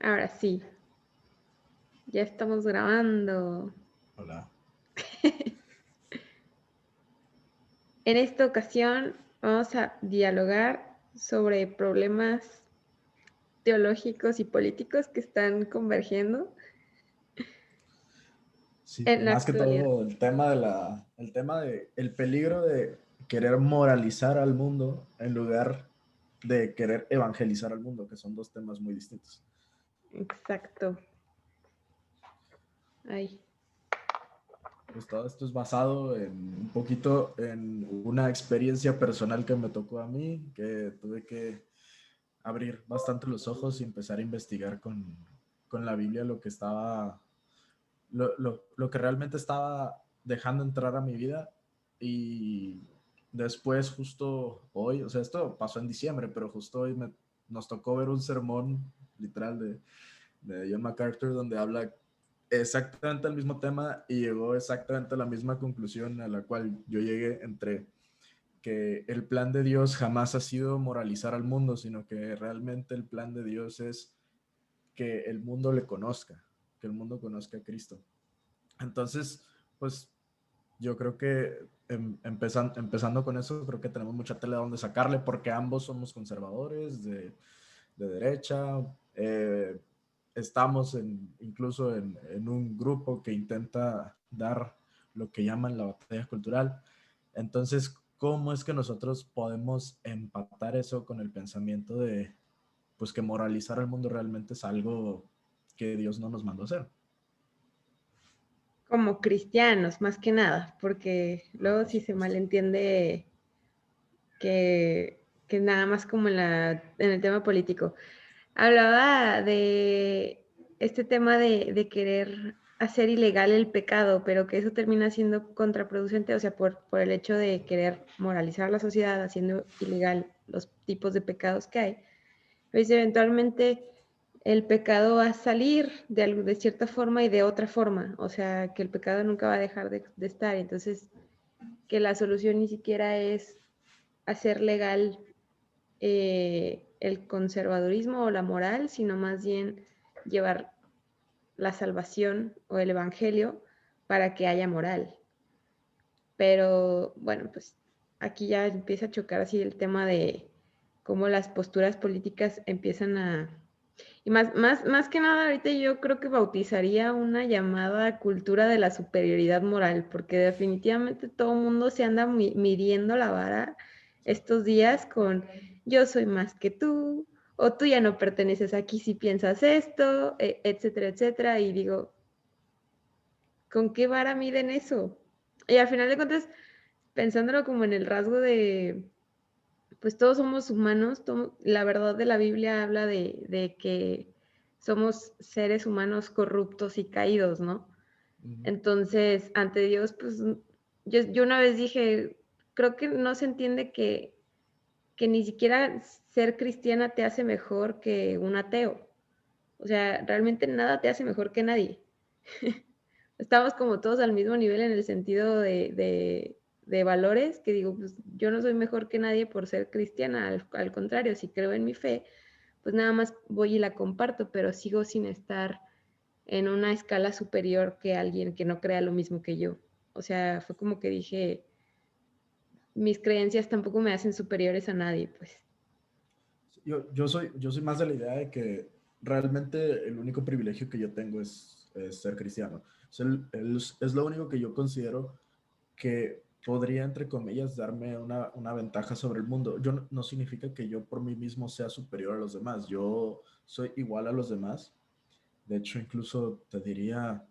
Ahora sí, ya estamos grabando. Hola. En esta ocasión vamos a dialogar sobre problemas teológicos y políticos que están convergiendo Sí, en la más que actualidad. todo el tema de el peligro de querer moralizar al mundo en lugar de querer evangelizar al mundo, que son dos temas muy distintos. Exacto. Ay, Pues todo esto es basado en un poquito en una experiencia personal que me tocó a mí, que tuve que abrir bastante los ojos y empezar a investigar con la Biblia lo que estaba, lo que realmente estaba dejando entrar a mi vida. Y después, justo hoy, o sea, esto pasó en diciembre, pero justo hoy nos tocó ver un sermón literal de John MacArthur donde habla exactamente el mismo tema y llegó exactamente a la misma conclusión a la cual yo llegué, entre que el plan de Dios jamás ha sido moralizar al mundo, sino que realmente el plan de Dios es que el mundo le conozca, que el mundo conozca a Cristo. Entonces, pues yo creo que empezando con eso, creo que tenemos mucha tela donde sacarle porque ambos somos conservadores de derecha. Estamos incluso en un grupo que intenta dar lo que llaman la batalla cultural. Entonces, ¿cómo es que nosotros podemos empatar eso con el pensamiento de, pues, que moralizar al mundo realmente es algo que Dios no nos mandó a hacer? como cristianos, más que nada, porque Ah, luego por sí se supuesto. malentiende que nada más como en el tema político. Hablaba de este tema de querer hacer ilegal el pecado, pero que eso termina siendo contraproducente, o sea, por el hecho de querer moralizar la sociedad, haciendo ilegal los tipos de pecados que hay. Pues eventualmente el pecado va a salir de cierta forma y de otra forma, o sea, que el pecado nunca va a dejar de estar. Entonces, que la solución ni siquiera es hacer legal el conservadurismo o la moral, sino más bien llevar la salvación o el evangelio para que haya moral. Pero bueno, pues aquí ya empieza a chocar así el tema de cómo las posturas políticas empiezan a... Y más que nada, ahorita yo creo que bautizaría una llamada cultura de la superioridad moral, porque definitivamente todo el mundo se anda midiendo la vara estos días con yo soy más que tú, o tú ya no perteneces aquí si piensas esto, etcétera, etcétera. Y digo, ¿con qué vara miden eso? Y al final de cuentas, pensándolo como en el rasgo de, pues todos somos humanos, la verdad de la Biblia habla de que somos seres humanos corruptos y caídos, ¿no? Ujú. Entonces, ante Dios, pues yo una vez dije, creo que no se entiende que ni siquiera ser cristiana te hace mejor que un ateo. O sea, realmente nada te hace mejor que nadie. Estamos como todos al mismo nivel en el sentido de valores, que digo, pues yo no soy mejor que nadie por ser cristiana, al contrario, si creo en mi fe, pues nada más voy y la comparto, pero sigo sin estar en una escala superior que alguien que no crea lo mismo que yo. O sea, fue como que dije, mis creencias tampoco me hacen superiores a nadie, pues. Yo soy más de la idea de que realmente el único privilegio que yo tengo es ser cristiano. Es lo único que yo considero que podría, entre comillas, darme una ventaja sobre el mundo. No significa que yo por mí mismo sea superior a los demás. Yo soy igual a los demás. De hecho, incluso te diría,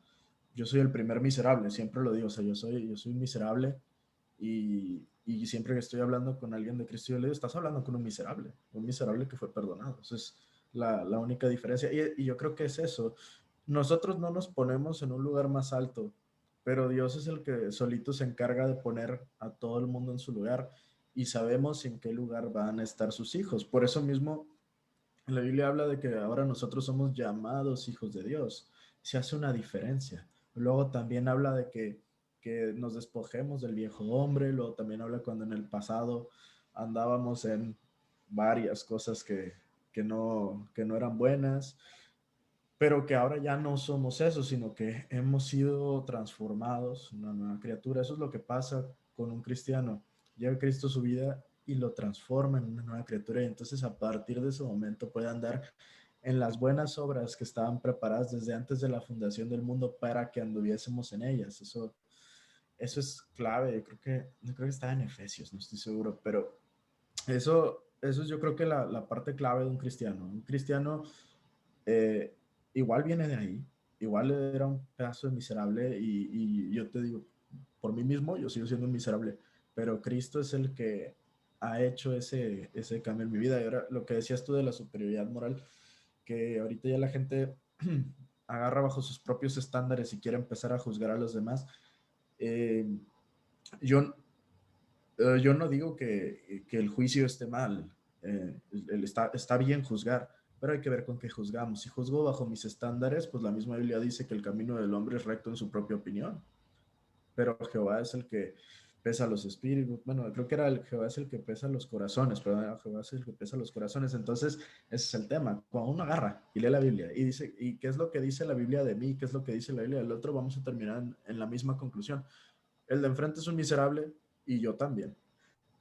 yo soy el primer miserable, siempre lo digo. O sea, yo soy un miserable y siempre que estoy hablando con alguien de Cristo, yo le digo, estás hablando con un miserable que fue perdonado. Esa es la única diferencia. Y yo creo que es eso. Nosotros no nos ponemos en un lugar más alto, pero Dios es el que solito se encarga de poner a todo el mundo en su lugar y sabemos en qué lugar van a estar sus hijos. Por eso mismo la Biblia habla de que ahora nosotros somos llamados hijos de Dios. Se hace una diferencia. Luego también habla de que nos despojemos del viejo hombre. Luego también habla cuando en el pasado andábamos en varias cosas que no eran buenas. pero que ahora ya no somos eso, sino que hemos sido transformados en una nueva criatura. Eso es lo que pasa con un cristiano. Llega Cristo a su vida y lo transforma en una nueva criatura, y entonces a partir de ese momento puede andar en las buenas obras que estaban preparadas desde antes de la fundación del mundo para que anduviésemos en ellas. Eso es clave. Yo creo que está en Efesios, no estoy seguro, pero eso es yo creo que la parte clave de un cristiano. Un cristiano eh, igual viene de ahí, igual era un pedazo de miserable, y yo te digo, por mí mismo, yo sigo siendo un miserable, pero Cristo es el que ha hecho ese cambio en mi vida. Y ahora lo que decías tú de la superioridad moral, que ahorita ya la gente agarra bajo sus propios estándares y quiere empezar a juzgar a los demás. Eh, yo, yo no digo que el juicio esté mal. Está bien juzgar, pero hay que ver con qué juzgamos. Si juzgo bajo mis estándares, pues la misma Biblia dice que el camino del hombre es recto en su propia opinión, pero Jehová es el que pesa los espíritus. Bueno, creo que era Jehová es el que pesa los corazones, perdón, Jehová es el que pesa los corazones. Entonces, ese es el tema. Cuando uno agarra y lee la Biblia y dice, ¿y qué es lo que dice la Biblia de mí? ¿Qué es lo que dice la Biblia del otro? Vamos a terminar en la misma conclusión. El de enfrente es un miserable y yo también.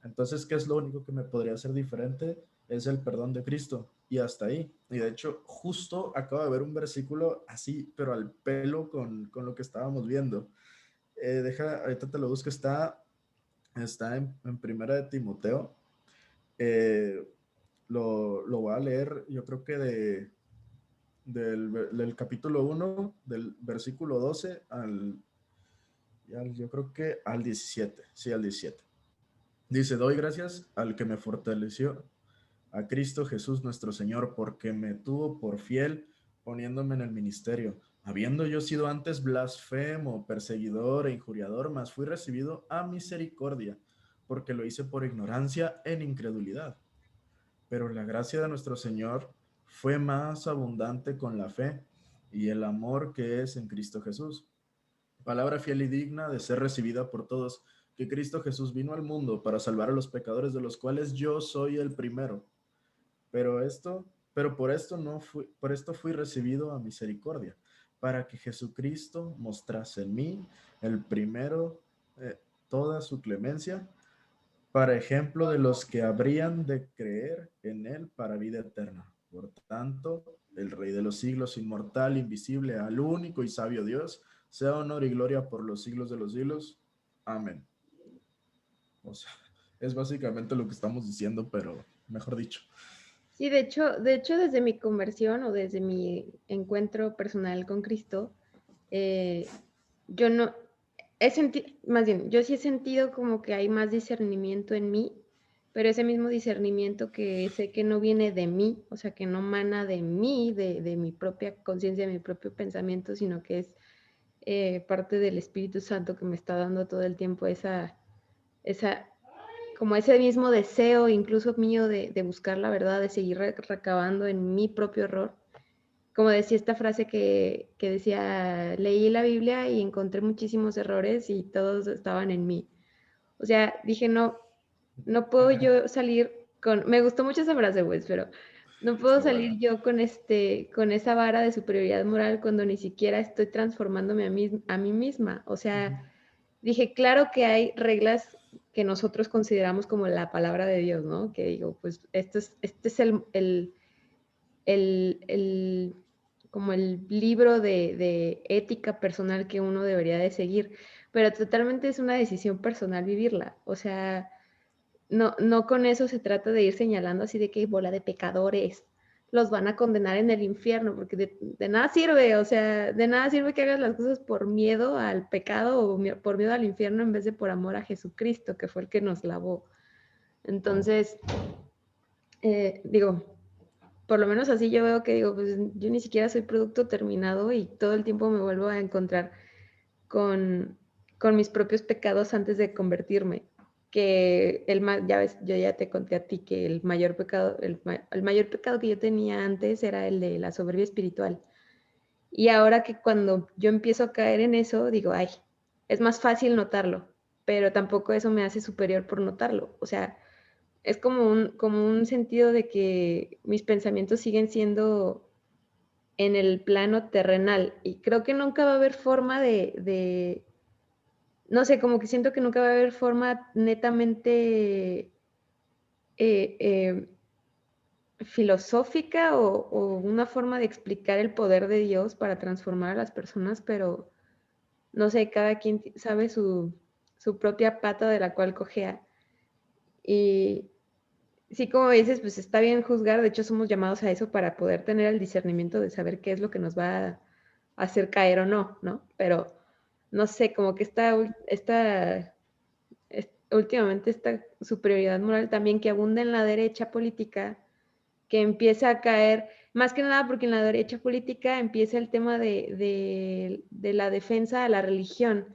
Entonces, ¿qué es lo único que me podría hacer diferente? Es el perdón de Cristo. Y hasta ahí. Y de hecho, justo acabo de ver un versículo así, pero al pelo con lo que estábamos viendo. Ahorita te lo busco, está en Primera de Timoteo. Eh, lo voy a leer, yo creo que del capítulo 1, del versículo 12 yo creo que al 17. Sí, al 17. Dice, doy gracias al que me fortaleció, a Cristo Jesús nuestro Señor, porque me tuvo por fiel poniéndome en el ministerio. Habiendo yo sido antes blasfemo, perseguidor e injuriador, mas fui recibido a misericordia, porque lo hice por ignorancia en incredulidad. Pero la gracia de nuestro Señor fue más abundante con la fe y el amor que es en Cristo Jesús. Palabra fiel y digna de ser recibida por todos, que Cristo Jesús vino al mundo para salvar a los pecadores, de los cuales yo soy el primero. Pero por esto fui recibido a misericordia, para que Jesucristo mostrase en mí el primero toda su clemencia, para ejemplo de los que habrían de creer en él para vida eterna. Por tanto, el Rey de los siglos, inmortal, invisible, al único y sabio Dios, sea honor y gloria por los siglos de los siglos. Amén. O sea, es básicamente lo que estamos diciendo, pero mejor dicho. Sí, de hecho, desde mi conversión o desde mi encuentro personal con Cristo, yo no he sentido, más bien, yo sí he sentido como que hay más discernimiento en mí, pero ese mismo discernimiento que sé que no viene de mí, o sea, que no mana de mí, de mi propia conciencia, de mi propio pensamiento, sino que es parte del Espíritu Santo que me está dando todo el tiempo esa como ese mismo deseo, incluso mío, de buscar la verdad, de seguir recabando en mi propio error. Como decía esta frase que decía, leí la Biblia y encontré muchísimos errores y todos estaban en mí. O sea, dije, no puedo yo salir con, me gustó mucho esa frase, pues, pero no puedo Está salir buena. yo con esa vara de superioridad moral cuando ni siquiera estoy transformándome a mí misma. O sea, dije, claro que hay reglas que nosotros consideramos como la palabra de Dios, ¿no? Que digo, pues este es el como el libro de ética personal que uno debería de seguir, pero totalmente es una decisión personal vivirla. O sea, no con eso se trata de ir señalando así de que bola de pecadores los van a condenar en el infierno, porque de nada sirve, o sea, de nada sirve que hagas las cosas por miedo al pecado o por miedo al infierno en vez de por amor a Jesucristo, que fue el que nos lavó. Entonces, digo, por lo menos así yo veo que digo, pues yo ni siquiera soy producto terminado y todo el tiempo me vuelvo a encontrar con, con mis propios pecados antes de convertirme. Que ya ves, yo ya te conté a ti que el mayor pecado, el mayor pecado que yo tenía antes era el de la soberbia espiritual. Y ahora que cuando yo empiezo a caer en eso, digo, ay, es más fácil notarlo, pero tampoco eso me hace superior por notarlo. O sea, es como un sentido de que mis pensamientos siguen siendo en el plano terrenal. Y creo que nunca va a haber forma no sé, como que siento que nunca va a haber forma netamente eh, eh, filosófica o una forma de explicar el poder de Dios para transformar a las personas, pero no sé, cada quien sabe su propia pata de la cual cojea. Y sí, como dices, pues está bien juzgar, de hecho somos llamados a eso para poder tener el discernimiento de saber qué es lo que nos va a hacer caer o no, ¿no? Pero no sé, como que últimamente esta superioridad moral también que abunda en la derecha política, que empieza a caer, más que nada porque en la derecha política empieza el tema de la defensa a la religión,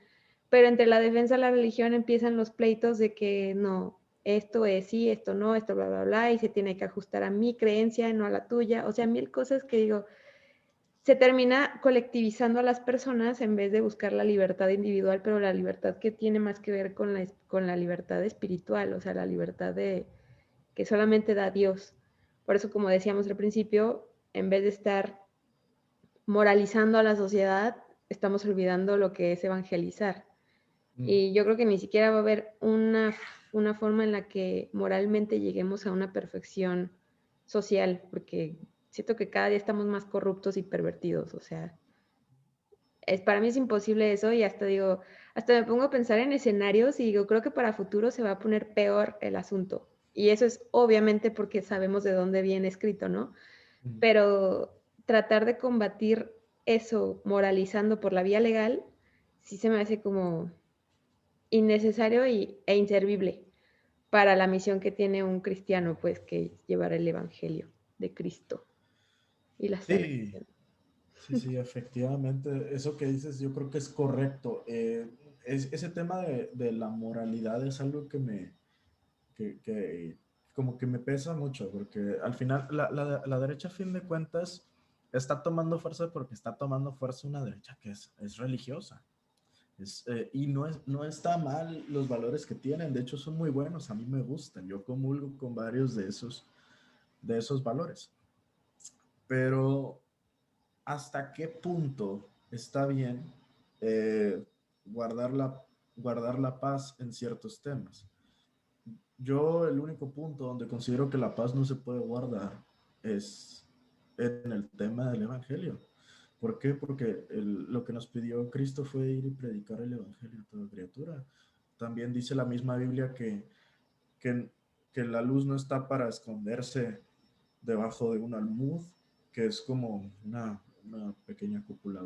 pero entre la defensa a la religión empiezan los pleitos de que no, esto es sí, esto no, esto bla, bla, bla, y se tiene que ajustar a mi creencia, no a la tuya, o sea, mil cosas que digo, se termina colectivizando a las personas en vez de buscar la libertad individual, pero la libertad que tiene más que ver con la libertad espiritual, o sea, la libertad que solamente da Dios. Por eso, como decíamos al principio, en vez de estar moralizando a la sociedad, estamos olvidando lo que es evangelizar. Mm. Y yo creo que ni siquiera va a haber una forma en la que moralmente lleguemos a una perfección social, porque siento que cada día estamos más corruptos y pervertidos, o sea, para mí es imposible eso y hasta digo, hasta me pongo a pensar en escenarios y digo, creo que para futuro se va a poner peor el asunto. Y eso es obviamente porque sabemos de dónde viene escrito, ¿no? Mm. Pero tratar de combatir eso moralizando por la vía legal, sí se me hace como innecesario e inservible para la misión que tiene un cristiano, pues que es llevar el evangelio de Cristo y la Sí, salvación. sí, efectivamente, eso que dices yo creo que es correcto. Ese tema de la moralidad es algo que como que me pesa mucho, porque al final la derecha a fin de cuentas está tomando fuerza porque está tomando fuerza una derecha que es religiosa. Y no está mal los valores que tienen, de hecho son muy buenos, a mí me gustan, yo comulgo con varios de esos valores, pero ¿hasta qué punto está bien eh, guardar guardar la paz en ciertos temas? Yo el único punto donde considero que la paz no se puede guardar es en el tema del Evangelio. ¿Por qué? Porque lo que nos pidió Cristo fue ir y predicar el Evangelio a toda criatura. También dice la misma Biblia que, que la luz no está para esconderse debajo de un almud, que es como una pequeña cúpula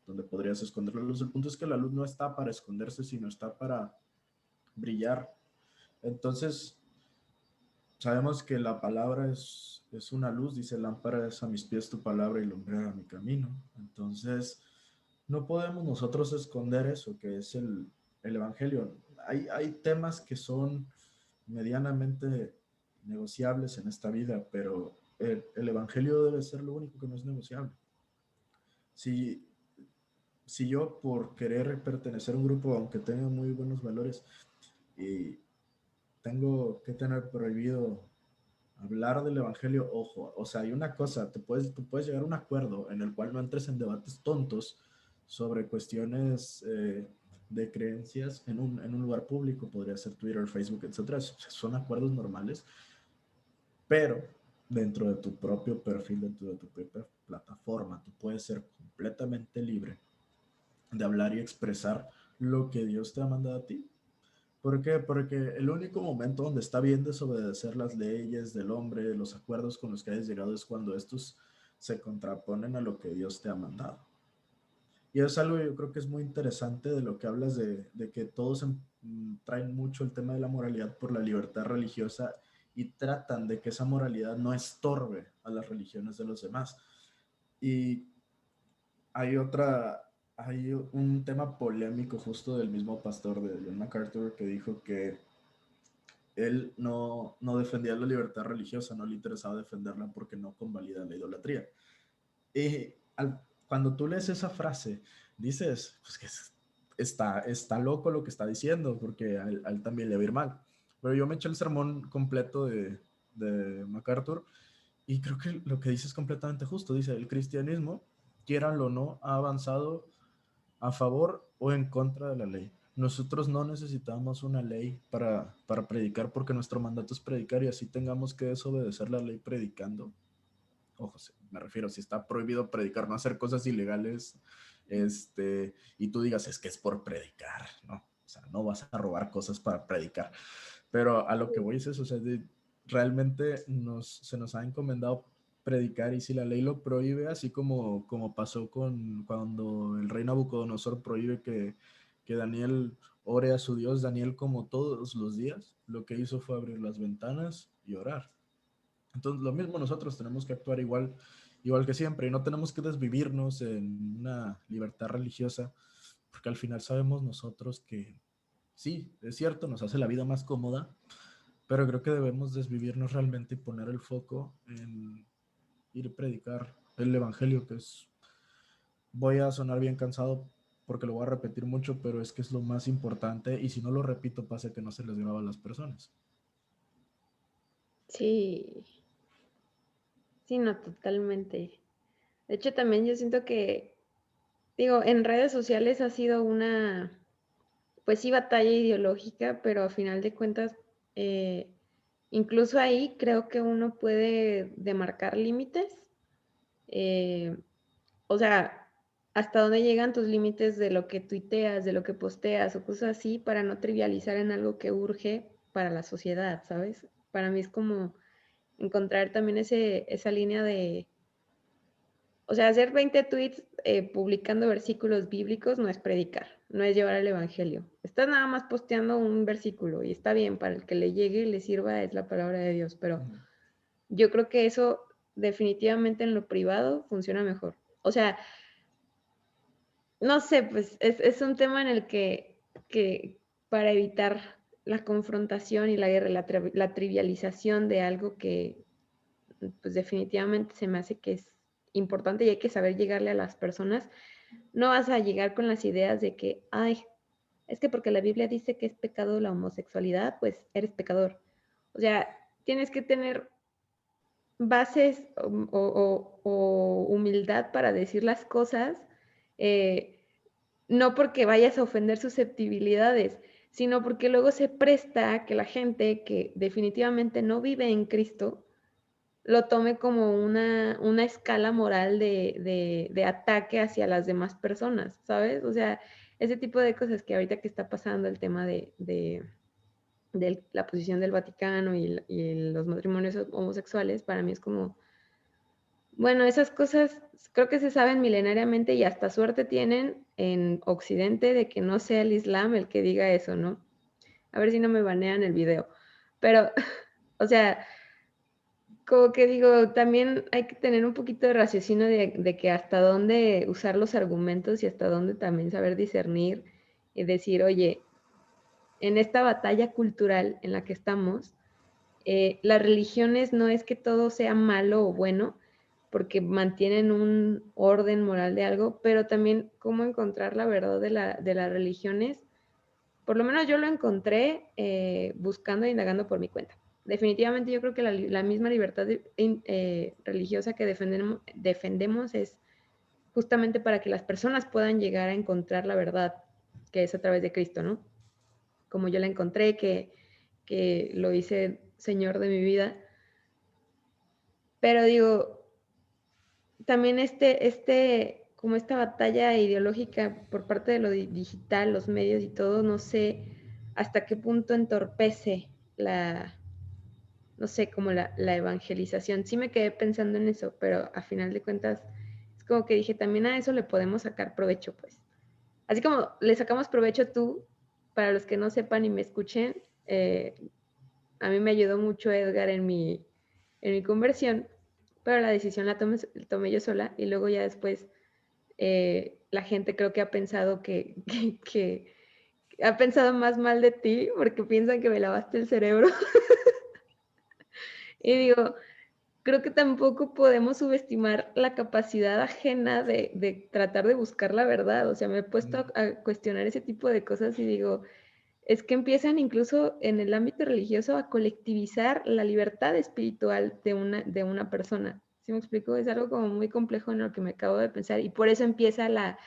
donde podrías esconder la luz. El punto es que la luz no está para esconderse, sino está para brillar. Entonces, sabemos que la palabra es una luz, dice, lámpara es a mis pies tu palabra y lumbrera mi camino. Entonces, no podemos nosotros esconder eso, que es el Evangelio. Hay temas que son medianamente negociables en esta vida, pero el Evangelio debe ser lo único que no es negociable. Si, si yo por querer pertenecer a un grupo, aunque tenga muy buenos valores, y tengo que tener prohibido hablar del evangelio, ojo, o sea, hay una cosa, tú puedes llegar a un acuerdo en el cual no entres en debates tontos sobre cuestiones de creencias en un lugar público, podría ser Twitter, Facebook, etcétera. Son acuerdos normales, pero dentro de tu propio perfil, dentro de tu propia plataforma, tú puedes ser completamente libre de hablar y expresar lo que Dios te ha mandado a ti. ¿Por qué? Porque el único momento donde está bien desobedecer las leyes del hombre, los acuerdos con los que hayas llegado, es cuando estos se contraponen a lo que Dios te ha mandado. Y es algo yo creo que es muy interesante de lo que hablas de que todos traen mucho el tema de la moralidad por la libertad religiosa y tratan de que esa moralidad no estorbe a las religiones de los demás. Y hay hay un tema polémico justo del mismo pastor de John MacArthur que dijo que él no defendía la libertad religiosa, no le interesaba defenderla porque no convalida la idolatría. Y cuando tú lees esa frase, dices, pues que está loco lo que está diciendo, porque a él también le va a ir mal. Pero yo me eché el sermón completo de MacArthur y creo que lo que dice es completamente justo. Dice, el cristianismo, quieranlo o no, ha avanzado a favor o en contra de la ley. Nosotros no necesitamos una ley para predicar porque nuestro mandato es predicar y así tengamos que desobedecer la ley predicando. Ojo, me refiero, si está prohibido predicar, no hacer cosas ilegales, y tú digas, es que es por predicar, ¿no? O sea, no vas a robar cosas para predicar. Pero a lo que voy es eso, o sea, realmente se nos ha encomendado predicar y si la ley lo prohíbe, así como pasó con cuando el rey Nabucodonosor prohíbe que Daniel ore a su Dios, Daniel como todos los días, lo que hizo fue abrir las ventanas y orar. Entonces, lo mismo nosotros tenemos que actuar igual que siempre y no tenemos que desvivirnos en una libertad religiosa, porque al final sabemos nosotros que sí, es cierto, nos hace la vida más cómoda, pero creo que debemos desvivirnos realmente y poner el foco en ir a predicar el evangelio, que es, voy a sonar bien cansado porque lo voy a repetir mucho, pero es que es lo más importante y si no lo repito pasa que no se les graba a las personas. Sí, sí, no, totalmente. De hecho, también yo siento que, digo, en redes sociales ha sido una, pues sí, batalla ideológica, pero a final de cuentas, eh, incluso ahí creo que uno puede demarcar límites. eh, o sea, hasta dónde llegan tus límites de lo que tuiteas, de lo que posteas o cosas así para no trivializar en algo que urge para la sociedad, ¿sabes? Para mí es como encontrar también esa línea de, o sea, hacer 20 tweets publicando versículos bíblicos no es predicar, no es llevar el evangelio. Estás nada más posteando un versículo y está bien, para el que le llegue y le sirva es la palabra de Dios, pero yo creo que eso definitivamente en lo privado funciona mejor. O sea, no sé, pues es un tema en el que para evitar la confrontación y la guerra, la trivialización de algo que pues definitivamente se me hace que es importante y hay que saber llegarle a las personas, no vas a llegar con las ideas de que, ay, es que porque la Biblia dice que es pecado la homosexualidad, pues eres pecador. O sea, tienes que tener bases o humildad para decir las cosas, eh, no porque vayas a ofender susceptibilidades, sino porque luego se presta a que la gente que definitivamente no vive en Cristo lo tome como una escala moral de ataque hacia las demás personas, ¿sabes? O sea, ese tipo de cosas que ahorita que está pasando el tema de la posición del Vaticano y los matrimonios homosexuales, para mí es como, bueno, esas cosas creo que se saben milenariamente y hasta suerte tienen en Occidente de que no sea el Islam el que diga eso, ¿no? A ver si no me banean el video. Pero, o sea, como que digo, también hay que tener un poquito de raciocinio de que hasta dónde usar los argumentos y hasta dónde también saber discernir y decir, oye, en esta batalla cultural en la que estamos, las religiones no es que todo sea malo o bueno, porque mantienen un orden moral de algo, pero también cómo encontrar la verdad de las religiones. Por lo menos yo lo encontré buscando e indagando por mi cuenta. Definitivamente yo creo que la misma libertad religiosa que defendemos es justamente para que las personas puedan llegar a encontrar la verdad, que es a través de Cristo, ¿no? Como yo la encontré, que lo hice Señor de mi vida. Pero digo, también como esta batalla ideológica por parte de lo digital, los medios y todo, no sé hasta qué punto entorpece no sé, como la evangelización. Sí me quedé pensando en eso, pero a final de cuentas es como que dije, también a eso le podemos sacar provecho, pues. Así como le sacamos provecho tú, para los que no sepan y me escuchen, a mí me ayudó mucho Edgar en mi conversión, pero la decisión la tomé yo sola y luego ya después la gente creo que ha pensado que ha pensado más mal de ti porque piensan que me lavaste el cerebro. Y digo, creo que tampoco podemos subestimar la capacidad ajena de tratar de buscar la verdad. O sea, me he puesto a cuestionar ese tipo de cosas y digo, es que empiezan incluso en el ámbito religioso a colectivizar la libertad espiritual de una persona. ¿Sí me explico? Es algo como muy complejo en lo que me acabo de pensar y por eso empieza la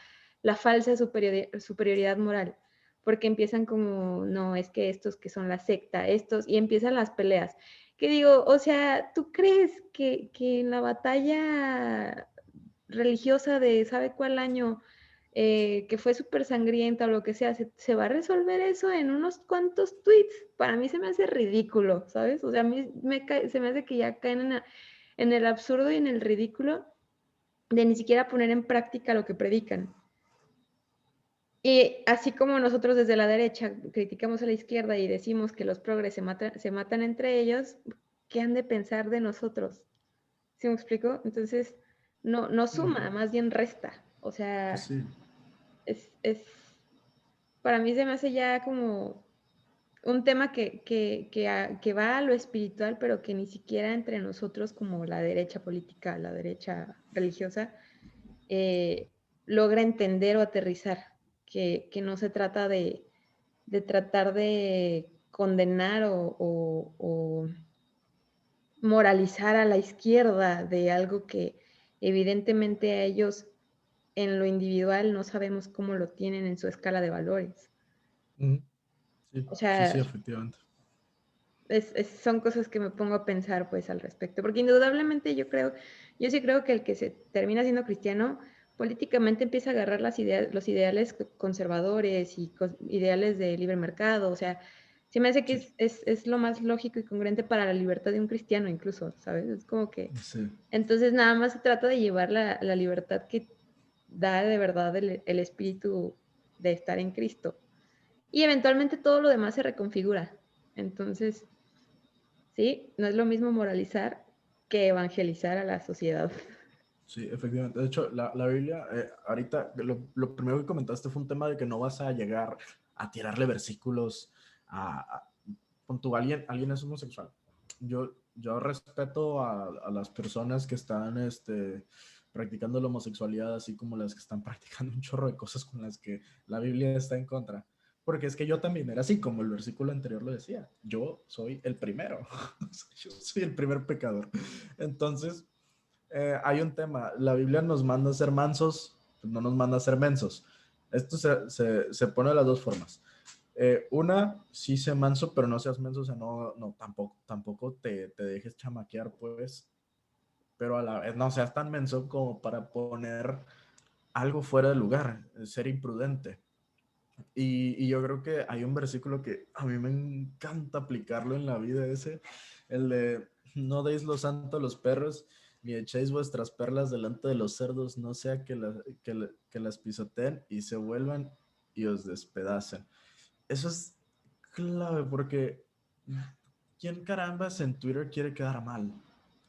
falsa superioridad moral, porque empiezan como, no, es que estos que son la secta, estos, y empiezan las peleas. Que digo, o sea, ¿tú crees que en la batalla religiosa de sabe cuál año, que fue súper sangrienta o lo que sea, se va a resolver eso en unos cuantos tweets? Para mí se me hace ridículo, ¿sabes? O sea, a mí se me hace que ya caen en el absurdo y en el ridículo de ni siquiera poner en práctica lo que predican. Y así como nosotros desde la derecha criticamos a la izquierda y decimos que los progres se matan entre ellos, ¿qué han de pensar de nosotros? ¿Sí me explico? Entonces, no suma, más bien resta. O Pues sea, sí, es, para mí se me hace ya como un tema que va a lo espiritual, pero que ni siquiera entre nosotros como la derecha política, la derecha religiosa, eh, logra entender o aterrizar, que no se trata de tratar de condenar o moralizar a la izquierda de algo que evidentemente a ellos en lo individual no sabemos cómo lo tienen en su escala de valores. ujú, sí, O sí, sí, sea, efectivamente. son cosas que me pongo a pensar pues al respecto, porque indudablemente yo sí creo que el que se termina siendo cristiano políticamente empieza a agarrar los ideales conservadores y ideales de libre mercado, o sea, se me hace que Sí, es lo más lógico y congruente para la libertad de un cristiano incluso, ¿sabes? Es como que, sí, entonces nada más se trata de llevar la libertad que da de verdad el espíritu de estar en Cristo. Y eventualmente todo lo demás se reconfigura. Entonces, ¿sí? No es lo mismo moralizar que evangelizar a la sociedad. sí, efectivamente. De hecho, la Biblia, ahorita lo primero que comentaste fue un tema de que no vas a llegar a tirarle versículos a con tu alguien es homosexual. Yo respeto a las personas que están practicando la homosexualidad, así como las que están practicando un chorro de cosas con las que la Biblia está en contra. Porque es que yo también era así, como el versículo anterior lo decía. Yo soy el primero. Yo soy el primer pecador. Entonces, hay un tema. La Biblia nos manda a ser mansos, pues no nos manda a ser mensos. Esto se pone de las dos formas. Una, sí sé manso, pero no seas menso, o sea, no tampoco te dejes chamaquear, pues, pero a la vez no seas tan menso como para poner algo fuera de lugar, ser imprudente. Y yo creo que hay un versículo que a mí me encanta aplicarlo en la vida, el de no deis lo santo a los perros, ni echéis vuestras perlas delante de los cerdos, no sea que las pisoteen y se vuelvan y os despedacen. Eso es clave porque ¿quién carambas en Twitter quiere quedar mal?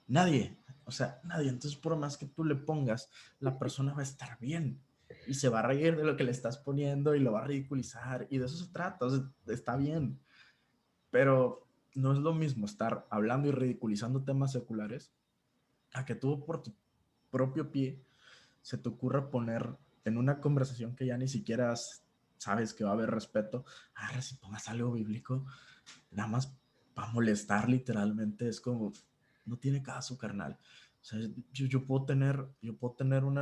Nadie. O sea, nadie. Entonces, por más que tú le pongas, la persona va a estar bien y se va a reír de lo que le estás poniendo y lo va a ridiculizar y de eso se trata. O sea, está bien. Pero no es lo mismo estar hablando y ridiculizando temas seculares a que tú por tu propio pie se te ocurra poner en una conversación que ya ni siquiera sabes que va a haber respeto, ahora si pongas algo bíblico, nada más para molestar literalmente, es como, no tiene caso, carnal. O sea, yo puedo tener un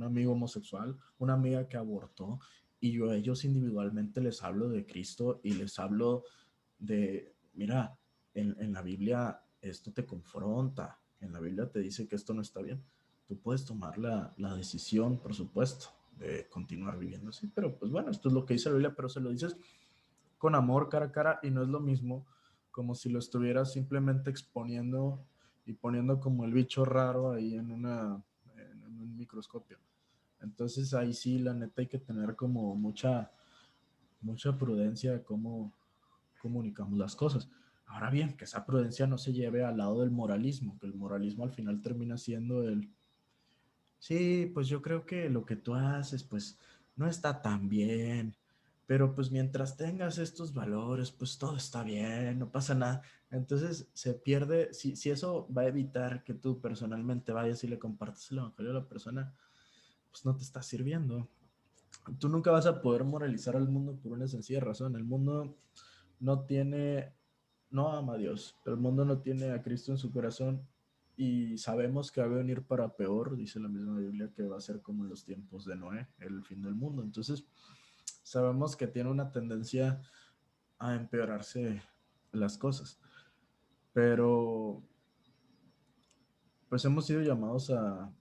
amigo homosexual, una amiga que abortó, y yo a ellos individualmente les hablo de Cristo y les hablo de, mira, en la Biblia esto te confronta, en la Biblia te dice que esto no está bien. Tú puedes tomar la decisión, por supuesto, de continuar viviendo así, pero pues bueno, esto es lo que dice la Biblia, pero se lo dices con amor cara a cara y no es lo mismo como si lo estuvieras simplemente exponiendo y poniendo como el bicho raro ahí en un microscopio. Entonces ahí sí, la neta hay que tener como mucha prudencia de cómo comunicamos las cosas. Ahora bien, que esa prudencia no se lleve al lado del moralismo, que el moralismo al final termina siendo sí, pues yo creo que lo que tú haces, pues no está tan bien, pero pues mientras tengas estos valores, pues todo está bien, no pasa nada. Entonces se pierde, si eso va a evitar que tú personalmente vayas y le compartas el evangelio a la persona, pues no te está sirviendo. tú nunca vas a poder moralizar al mundo por una sencilla razón. El mundo no tiene, no ama a Dios. El mundo no tiene a Cristo en su corazón y sabemos que va a venir para peor, dice la misma Biblia, que va a ser como en los tiempos de Noé, el fin del mundo. Entonces, sabemos que tiene una tendencia a empeorarse las cosas, pero pues hemos sido llamados a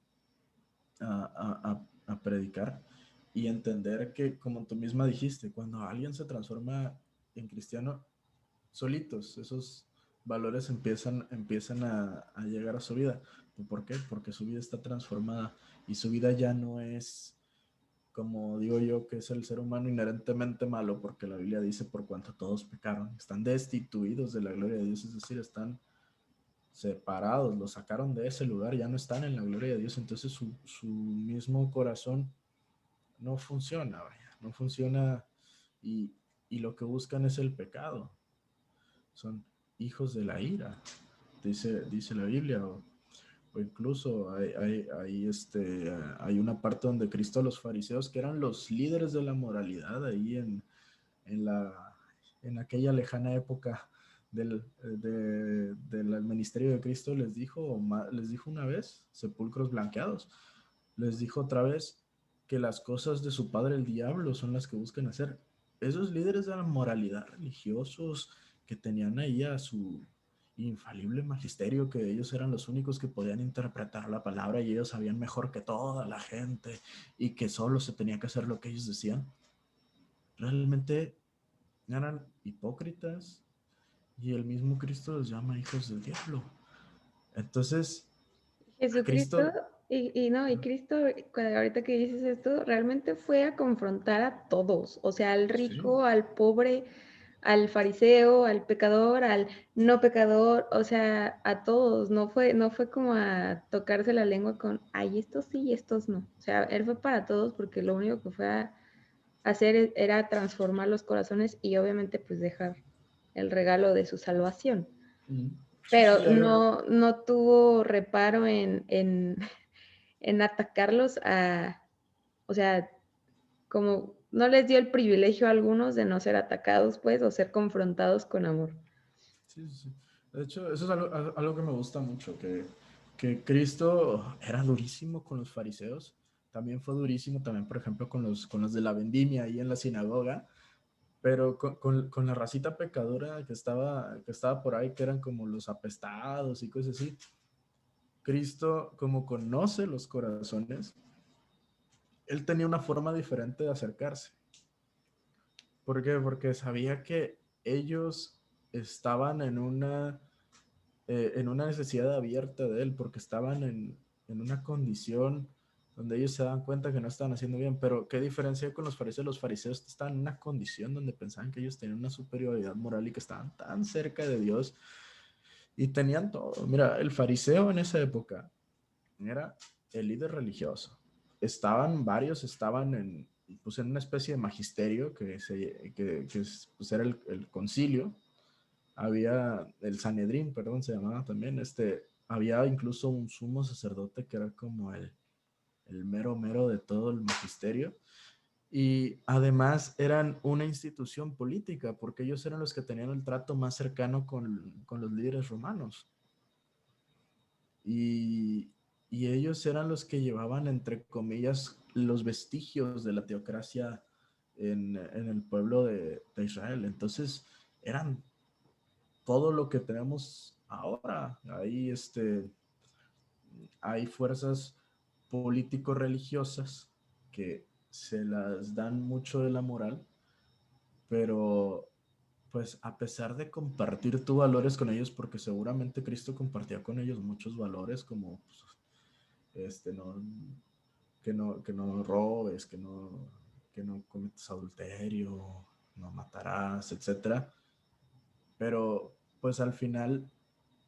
predicar y entender que, como tú misma dijiste, cuando alguien se transforma en cristiano, solitos esos valores empiezan a llegar a su vida. ¿Por qué? Porque su vida está transformada y su vida ya no es, como digo yo, que es el ser humano inherentemente malo, porque la Biblia dice, por cuanto todos pecaron, están destituidos de la gloria de Dios, es decir, están separados, los sacaron de ese lugar, ya no están en la gloria de Dios, entonces su mismo corazón no funciona, vaya, no funciona y, y lo que buscan es el pecado, son hijos de la ira, dice la Biblia, o incluso hay una parte donde Cristo a los fariseos, que eran los líderes de la moralidad ahí en, la, en aquella lejana época del ministerio de Cristo, les dijo una vez, sepulcros blanqueados, les dijo otra vez que las cosas de su padre el diablo son las que buscan hacer. Esos líderes de la moralidad religiosos que tenían ahí a su infalible magisterio, que ellos eran los únicos que podían interpretar la palabra y ellos sabían mejor que toda la gente y que solo se tenía que hacer lo que ellos decían, realmente eran hipócritas y el mismo Cristo los llama hijos del diablo. Entonces, a Jesucristo, Cristo, y no, y Cristo, ahorita que dices esto, realmente fue a confrontar a todos, o sea, al sí, rico, al pobre, al fariseo, al pecador, al no pecador, o sea, a todos, no fue como a tocarse la lengua con, ay, estos sí y estos no, o sea, él fue para todos porque lo único que fue a hacer era transformar los corazones y obviamente pues dejar el regalo de su salvación, sí, pero no tuvo reparo en atacarlos o sea, como no les dio el privilegio a algunos de no ser atacados, pues, o ser confrontados con amor. sí, sí, sí. De hecho, eso es algo que me gusta mucho, que Cristo era durísimo con los fariseos, también fue durísimo también, por ejemplo, con los de la vendimia ahí en la sinagoga, pero con la racita pecadora que estaba por ahí, que eran como los apestados y cosas así. Cristo, como conoce los corazones, él tenía una forma diferente de acercarse. ¿Por qué? Porque sabía que ellos estaban en una necesidad abierta de él, porque estaban en una condición donde ellos se dan cuenta que no estaban haciendo bien. Pero ¿qué diferencia con los fariseos? Los fariseos estaban en una condición donde pensaban que ellos tenían una superioridad moral y que estaban tan cerca de Dios y tenían todo. Mira, el fariseo en esa época era el líder religioso. Estaban en una especie de magisterio pues era el concilio. Había el Sanedrín, perdón, se llamaba también. Había incluso un sumo sacerdote que era como el mero mero de todo el magisterio. Y además eran una institución política, porque ellos eran los que tenían el trato más cercano con los líderes romanos. Y, y ellos eran los que llevaban, entre comillas, los vestigios de la teocracia en el pueblo de Israel. Entonces, eran todo lo que tenemos ahora. Hay fuerzas político-religiosas que se las dan mucho de la moral, pero pues a pesar de compartir tus valores con ellos, porque seguramente Cristo compartía con ellos muchos valores como pues, no, que no robes, que no cometas adulterio, no matarás, etcétera. Pero pues al final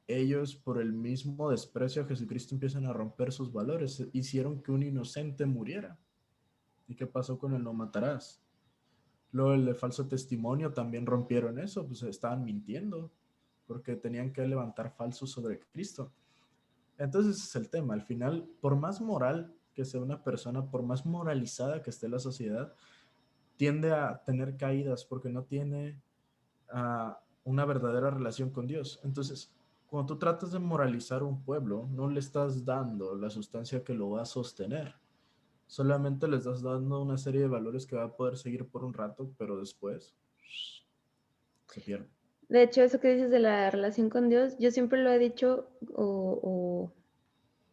ellos, por el mismo desprecio a Jesucristo, empiezan a romper sus valores. Hicieron que un inocente muriera. ¿Y qué pasó con el no matarás? Luego el de falso testimonio también rompieron eso, pues estaban mintiendo porque tenían que levantar falsos sobre Cristo. Entonces ese es el tema. Al final, por más moral que sea una persona, por más moralizada que esté la sociedad, tiende a tener caídas porque no tiene una verdadera relación con Dios. Entonces, cuando tú tratas de moralizar un pueblo, no le estás dando la sustancia que lo va a sostener. Solamente le estás dando una serie de valores que va a poder seguir por un rato, pero después se pierde. De hecho, eso que dices de la relación con Dios, yo siempre lo he dicho, no,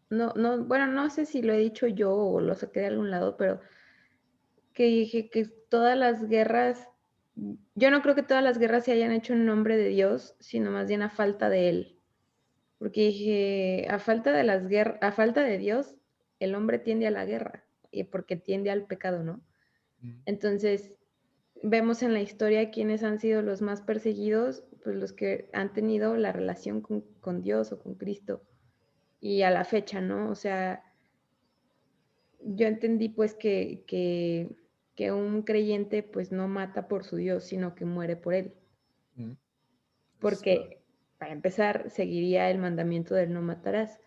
no, bueno, no sé si lo he dicho yo o lo saqué de algún lado, pero que dije que todas las guerras, yo no creo que todas las guerras se hayan hecho en nombre de Dios, sino más bien a falta de Él. Porque dije, a falta de las guerras, a falta de Dios, el hombre tiende a la guerra, y porque tiende al pecado, ¿no? Entonces, vemos en la historia quiénes han sido los más perseguidos, pues los que han tenido la relación con Dios o con Cristo. Y a la fecha, ¿no? O sea, yo entendí pues que un creyente pues no mata por su Dios, sino que muere por él. Está. Porque, para empezar, seguiría el mandamiento del no matarás.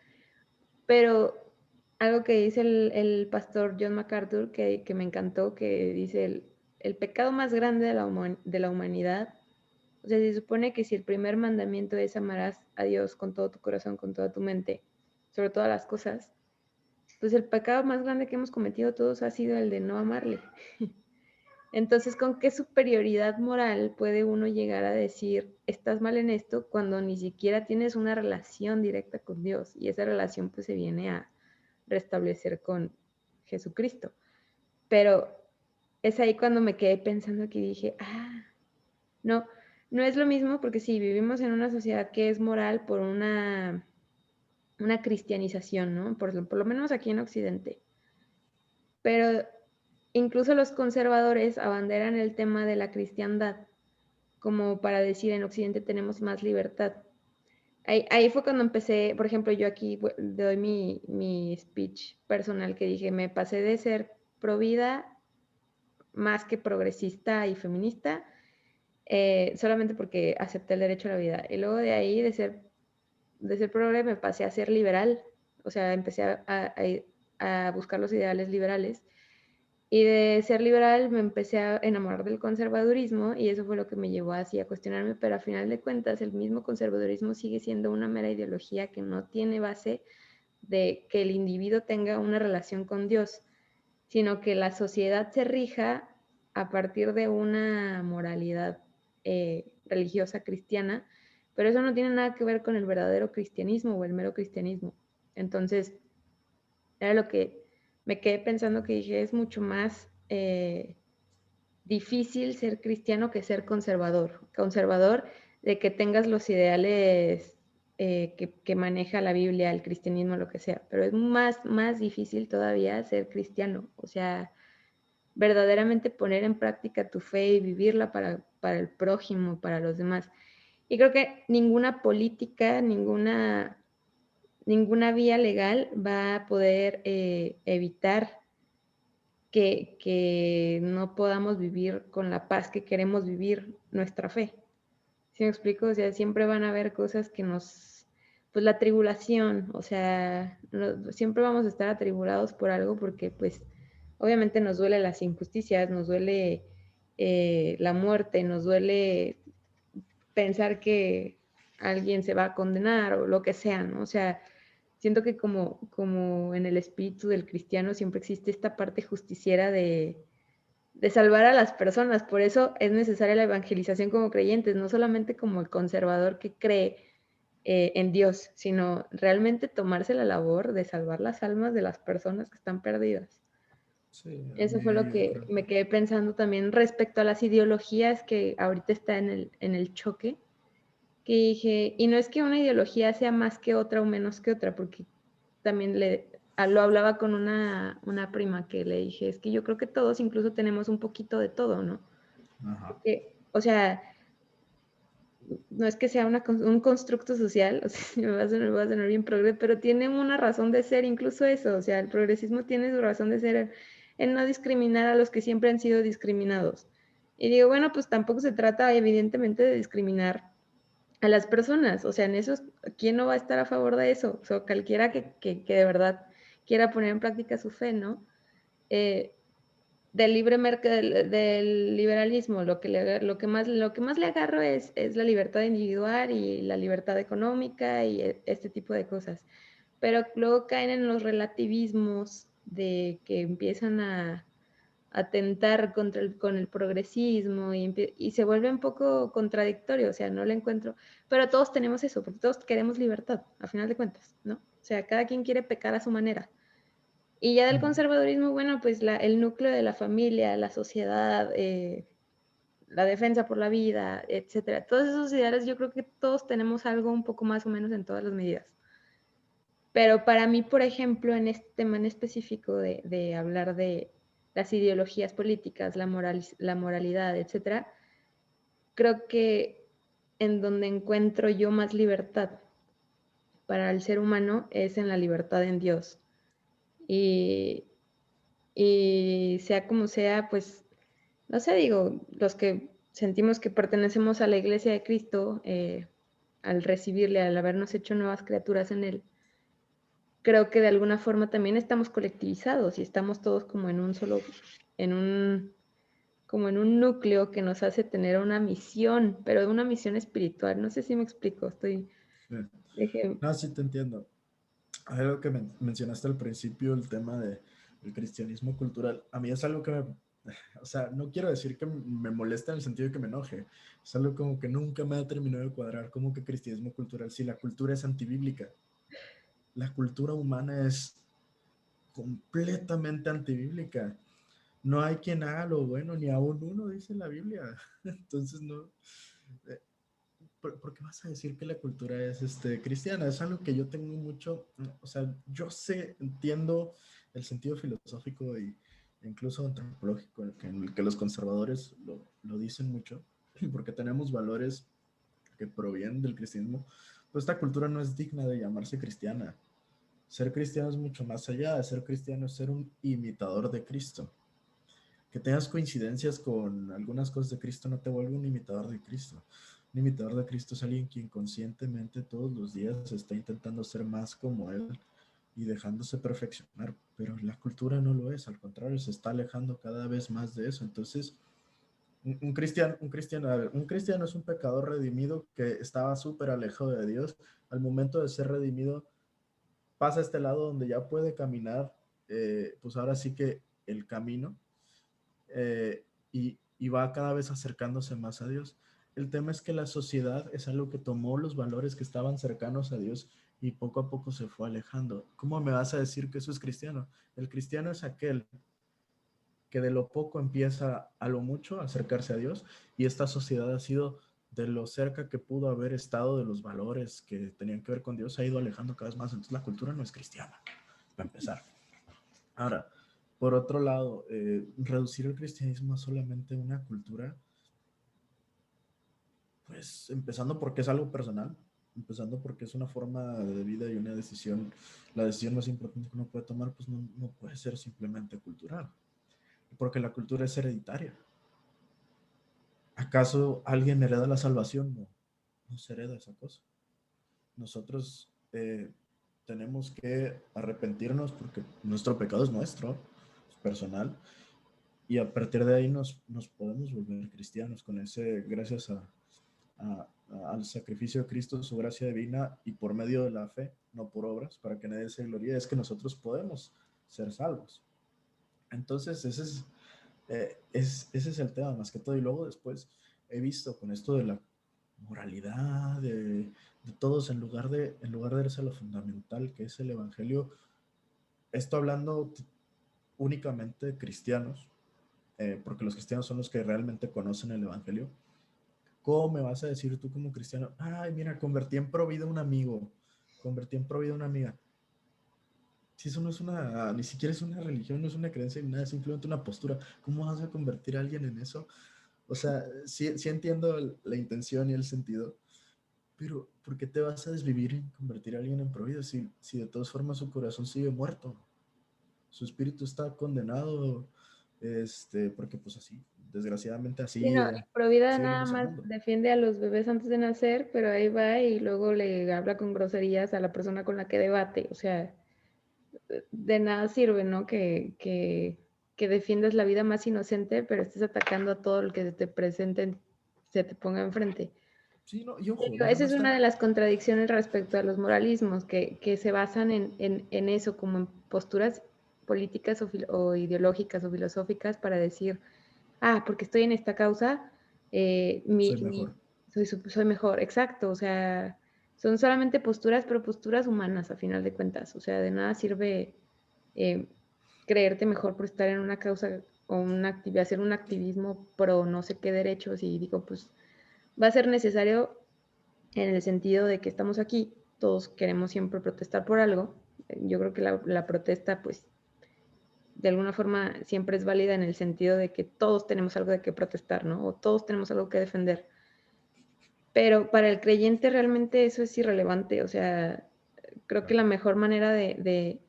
Pero algo que dice el pastor John MacArthur, que me encantó, que dice, el pecado más grande de la humanidad, o sea, se supone que si el primer mandamiento es amarás a Dios con todo tu corazón, con toda tu mente, sobre todas las cosas, pues el pecado más grande que hemos cometido todos ha sido el de no amarle. Entonces, ¿con qué superioridad moral puede uno llegar a decir, estás mal en esto, cuando ni siquiera tienes una relación directa con Dios? Y esa relación pues se viene a restablecer con Jesucristo. Pero es ahí cuando me quedé pensando que dije, no, no es lo mismo porque sí, vivimos en una sociedad que es moral por una cristianización, ¿no? Por lo menos aquí en Occidente. Pero incluso los conservadores abanderan el tema de la cristiandad como para decir en Occidente tenemos más libertad. Ahí fue cuando empecé, por ejemplo, yo aquí doy mi speech personal que dije, me pasé de ser pro vida más que progresista y feminista, solamente porque acepté el derecho a la vida. Y luego de ahí, de ser progre, me pasé a ser liberal, o sea, empecé a buscar los ideales liberales. Y de ser liberal me empecé a enamorar del conservadurismo y eso fue lo que me llevó así a cuestionarme, pero a final de cuentas el mismo conservadurismo sigue siendo una mera ideología que no tiene base de que el individuo tenga una relación con Dios, sino que la sociedad se rija a partir de una moralidad religiosa cristiana, pero eso no tiene nada que ver con el verdadero cristianismo o el mero cristianismo. Entonces, era lo que me quedé pensando que dije, es mucho más difícil ser cristiano que ser conservador. Conservador de que tengas los ideales que maneja la Biblia, el cristianismo, lo que sea. Pero es más difícil todavía ser cristiano. O sea, verdaderamente poner en práctica tu fe y vivirla para el prójimo, para los demás. Y creo que ninguna política, ninguna vía legal va a poder evitar que no podamos vivir con la paz que queremos vivir nuestra fe. ¿Sí me explico? O sea, siempre van a haber cosas que pues la tribulación, o sea, siempre vamos a estar atribulados por algo porque pues obviamente nos duele las injusticias, nos duele la muerte, nos duele pensar que alguien se va a condenar o lo que sea, ¿no? O sea, siento que como en el espíritu del cristiano siempre existe esta parte justiciera de salvar a las personas. Por eso es necesaria la evangelización como creyentes, no solamente como el conservador que cree en Dios, sino realmente tomarse la labor de salvar las almas de las personas que están perdidas. Sí, a Eso fue lo mí que creo. me quedé pensando también respecto a las ideologías que ahorita está en el choque, que dije, y no es que una ideología sea más que otra o menos que otra, porque también lo hablaba con una prima que le dije, es que yo creo que todos incluso tenemos un poquito de todo, ¿no? Ajá. Porque, o sea, no es que sea un constructo social, o sea, me va a sonar bien progre, pero tiene una razón de ser, incluso eso, o sea, el progresismo tiene su razón de ser en no discriminar a los que siempre han sido discriminados. Y digo, bueno, pues tampoco se trata evidentemente de discriminar a las personas, o sea, en eso, ¿quién no va a estar a favor de eso? O sea, cualquiera que de verdad quiera poner en práctica su fe, ¿no? Del libre mercado, del liberalismo, lo que más le agarro es la libertad individual y la libertad económica y este tipo de cosas. Pero luego caen en los relativismos de que empiezan a atentar con el progresismo y se vuelve un poco contradictorio, o sea, no le encuentro, pero todos tenemos eso, porque todos queremos libertad, a final de cuentas, ¿no? O sea, cada quien quiere pecar a su manera. Y ya del conservadurismo, bueno, pues el núcleo de la familia, la sociedad, la defensa por la vida, etcétera. Todos esos ideales yo creo que todos tenemos algo un poco más o menos en todas las medidas. Pero para mí, por ejemplo, en este tema en específico de hablar de las ideologías políticas, la moralidad, etcétera, creo que en donde encuentro yo más libertad para el ser humano es en la libertad en Dios. Y, y sea como sea, pues, no sé, digo, los que sentimos que pertenecemos a la Iglesia de Cristo, al recibirle, al habernos hecho nuevas criaturas en Él, creo que de alguna forma también estamos colectivizados y estamos todos como en un solo, en un, como en un núcleo que nos hace tener una misión, pero una misión espiritual. No sé si me explico, Sí. dejé, No, sí te entiendo. Algo que mencionaste al principio, el tema del cristianismo cultural, a mí es algo que o sea, no quiero decir que me molesta en el sentido de que me enoje, es algo como que nunca me ha terminado de cuadrar, como que cristianismo cultural, si la cultura es antibíblica, la cultura humana es completamente antibíblica. No hay quien haga lo bueno, ni aún uno, dice la Biblia. Entonces, no. eh, ¿Por qué vas a decir que la cultura es cristiana? Es algo que yo tengo mucho. O sea, yo sé, entiendo el sentido filosófico e incluso antropológico en el que los conservadores lo dicen mucho, porque tenemos valores que provienen del cristianismo. Pues esta cultura no es digna de llamarse cristiana. Ser cristiano es mucho más allá. De ser cristiano es ser un imitador de Cristo. Que tengas coincidencias con algunas cosas de Cristo no te vuelve un imitador de Cristo. Un imitador de Cristo es alguien quien conscientemente todos los días está intentando ser más como Él y dejándose perfeccionar, pero la cultura no lo es, al contrario, se está alejando cada vez más de eso. Entonces, un cristiano es un pecador redimido que estaba súper alejado de Dios. Al momento de ser redimido, pasa a este lado donde ya puede caminar, pues ahora sí que el camino, y va cada vez acercándose más a Dios. El tema es que la sociedad es algo que tomó los valores que estaban cercanos a Dios y poco a poco se fue alejando. ¿Cómo me vas a decir que eso es cristiano? El cristiano es aquel que de lo poco empieza a lo mucho a acercarse a Dios, y esta sociedad ha sido de lo cerca que pudo haber estado de los valores que tenían que ver con Dios, ha ido alejando cada vez más. Entonces la cultura no es cristiana, para empezar. Ahora, por otro lado, reducir el cristianismo a solamente una cultura, pues empezando porque es algo personal, empezando porque es una forma de vida y una decisión, la decisión más importante que uno puede tomar, pues no puede ser simplemente cultural, porque la cultura es hereditaria. ¿Acaso alguien hereda la salvación? No, no se hereda esa cosa. Nosotros tenemos que arrepentirnos porque nuestro pecado es nuestro, es personal, y a partir de ahí nos podemos volver cristianos con ese, gracias al sacrificio de Cristo, su gracia divina, y por medio de la fe, no por obras, para que nadie se gloríe, es que nosotros podemos ser salvos. Entonces, ese es el tema más que todo. Y luego después he visto con esto de la moralidad, de todos, en lugar de irse a lo fundamental que es el Evangelio, esto hablando únicamente de cristianos, porque los cristianos son los que realmente conocen el Evangelio. ¿Cómo me vas a decir tú como cristiano, ay, mira, convertí en pro vida a un amigo, convertí en pro vida a una amiga? Si eso no es ni siquiera es una religión, no es una creencia ni nada, es simplemente una postura. ¿Cómo vas a convertir a alguien en eso? O sea, sí entiendo la intención y el sentido, pero ¿por qué te vas a desvivir en convertir a alguien en pro vida si de todas formas su corazón sigue muerto? Su espíritu está condenado, porque pues así, desgraciadamente sí, así, no, Provida así nada venimos al más mundo. defiende a los bebés antes de nacer, pero ahí va y luego le habla con groserías a la persona con la que debate. O sea, de nada sirve, ¿no? Que defiendas la vida más inocente, pero estés atacando a todo el que se te presente, se te ponga enfrente. Sí, no, y ojo, mira, Esa no es una están. de las contradicciones respecto a los moralismos, que se basan en eso, como en posturas políticas o ideológicas o filosóficas para decir, porque estoy en esta causa, Soy mejor. soy mejor, exacto, o sea, son solamente posturas, pero posturas humanas a final de cuentas, o sea, de nada sirve eh, creerte mejor por estar en una causa o hacer un activismo pro no sé qué derechos y digo, pues va a ser necesario en el sentido de que estamos aquí, todos queremos siempre protestar por algo. Yo creo que la protesta, pues, de alguna forma siempre es válida en el sentido de que todos tenemos algo de qué protestar, ¿no? O todos tenemos algo que defender. Pero para el creyente realmente eso es irrelevante, o sea, creo que la mejor manera de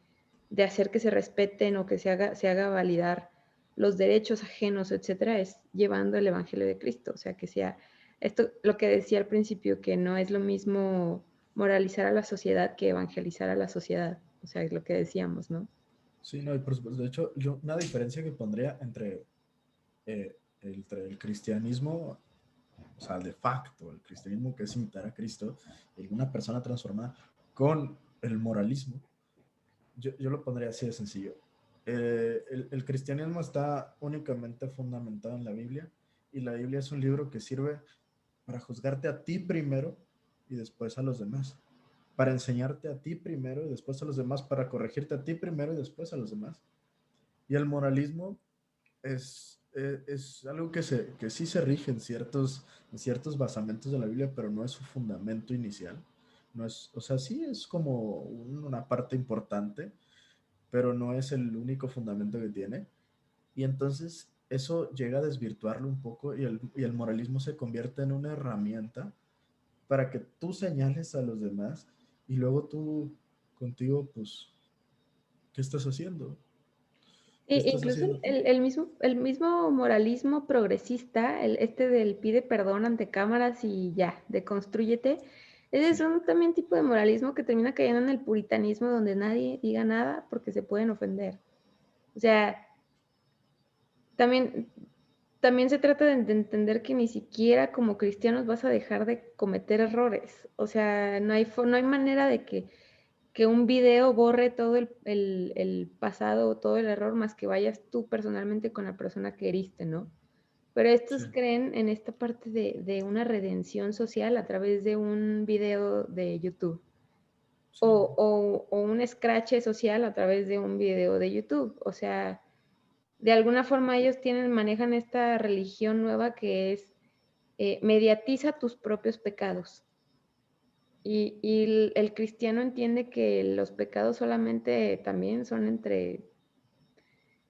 hacer que se respeten o que se haga validar los derechos ajenos, etcétera, es llevando el Evangelio de Cristo, o sea, que sea esto lo que decía al principio, que no es lo mismo moralizar a la sociedad que evangelizar a la sociedad, o sea, es lo que decíamos, ¿no? Sí, no, y por supuesto. De hecho, yo una diferencia que pondría entre el cristianismo, o sea, de facto, el cristianismo que es imitar a Cristo, y una persona transformada, con el moralismo, yo lo pondría así de sencillo. El cristianismo está únicamente fundamentado en la Biblia, y la Biblia es un libro que sirve para juzgarte a ti primero y después a los demás, para enseñarte a ti primero y después a los demás, para corregirte a ti primero y después a los demás. Y el moralismo es algo que sí se rige en ciertos basamentos de la Biblia, pero no es su fundamento inicial. No es, o sea, sí es como una parte importante, pero no es el único fundamento que tiene. Y entonces eso llega a desvirtuarlo un poco y el moralismo se convierte en una herramienta para que tú señales a los demás y luego tú contigo, pues, ¿qué estás haciendo? ¿Qué estás Incluso haciendo tú? el mismo moralismo progresista, este del pide perdón ante cámaras y ya, deconstrúyete, ese es Sí, un también tipo de moralismo que termina cayendo en el puritanismo donde nadie diga nada porque se pueden ofender. O sea, también, también se trata de entender que ni siquiera como cristianos vas a dejar de cometer errores. O sea, no hay manera de que un video borre todo el pasado o todo el error más que vayas tú personalmente con la persona que heriste, ¿no? Pero estos sí, creen en esta parte de una redención social a través de un video de YouTube sí. o un scratch social a través de un video de YouTube. O sea, de alguna forma ellos manejan esta religión nueva que es mediatiza tus propios pecados. Y el cristiano entiende que los pecados solamente también son entre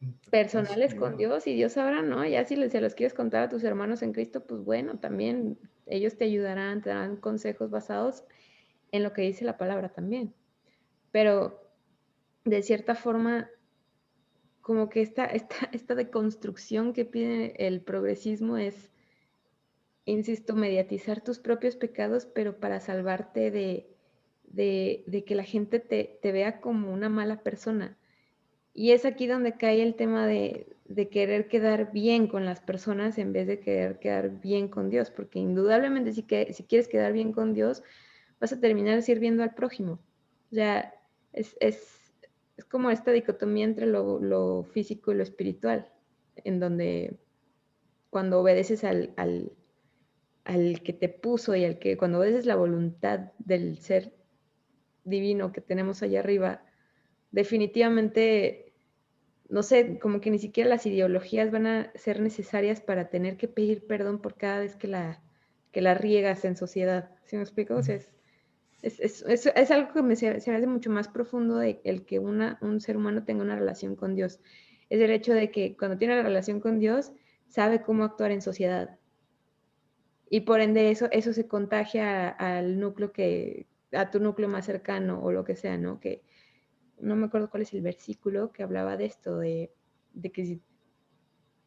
Entre Dios personales y con uno. Dios y Dios sabrá, ¿no? Ya si se los quieres contar a tus hermanos en Cristo, pues bueno, también ellos te ayudarán, te darán consejos basados en lo que dice la palabra también. Pero de cierta forma, como que esta deconstrucción que pide el progresismo es, insisto, mediatizar tus propios pecados, pero para salvarte de que la gente te vea como una mala persona. Y es aquí donde cae el tema de querer quedar bien con las personas en vez de querer quedar bien con Dios, porque indudablemente si quieres quedar bien con Dios, vas a terminar sirviendo al prójimo. O sea, es, es, es como esta dicotomía entre lo físico y lo espiritual, en donde cuando obedeces al que te puso y cuando obedeces la voluntad del ser divino que tenemos allá arriba, definitivamente, no sé, como que ni siquiera las ideologías van a ser necesarias para tener que pedir perdón por cada vez que la riegas en sociedad. ¿Sí me explico? O sea, es algo que se me hace mucho más profundo de el que un ser humano tenga una relación con Dios. Es el hecho de que cuando tiene la relación con Dios, sabe cómo actuar en sociedad. Y por ende eso se contagia al núcleo a tu núcleo más cercano o lo que sea, ¿no? Que no me acuerdo cuál es el versículo que hablaba de esto, de que si,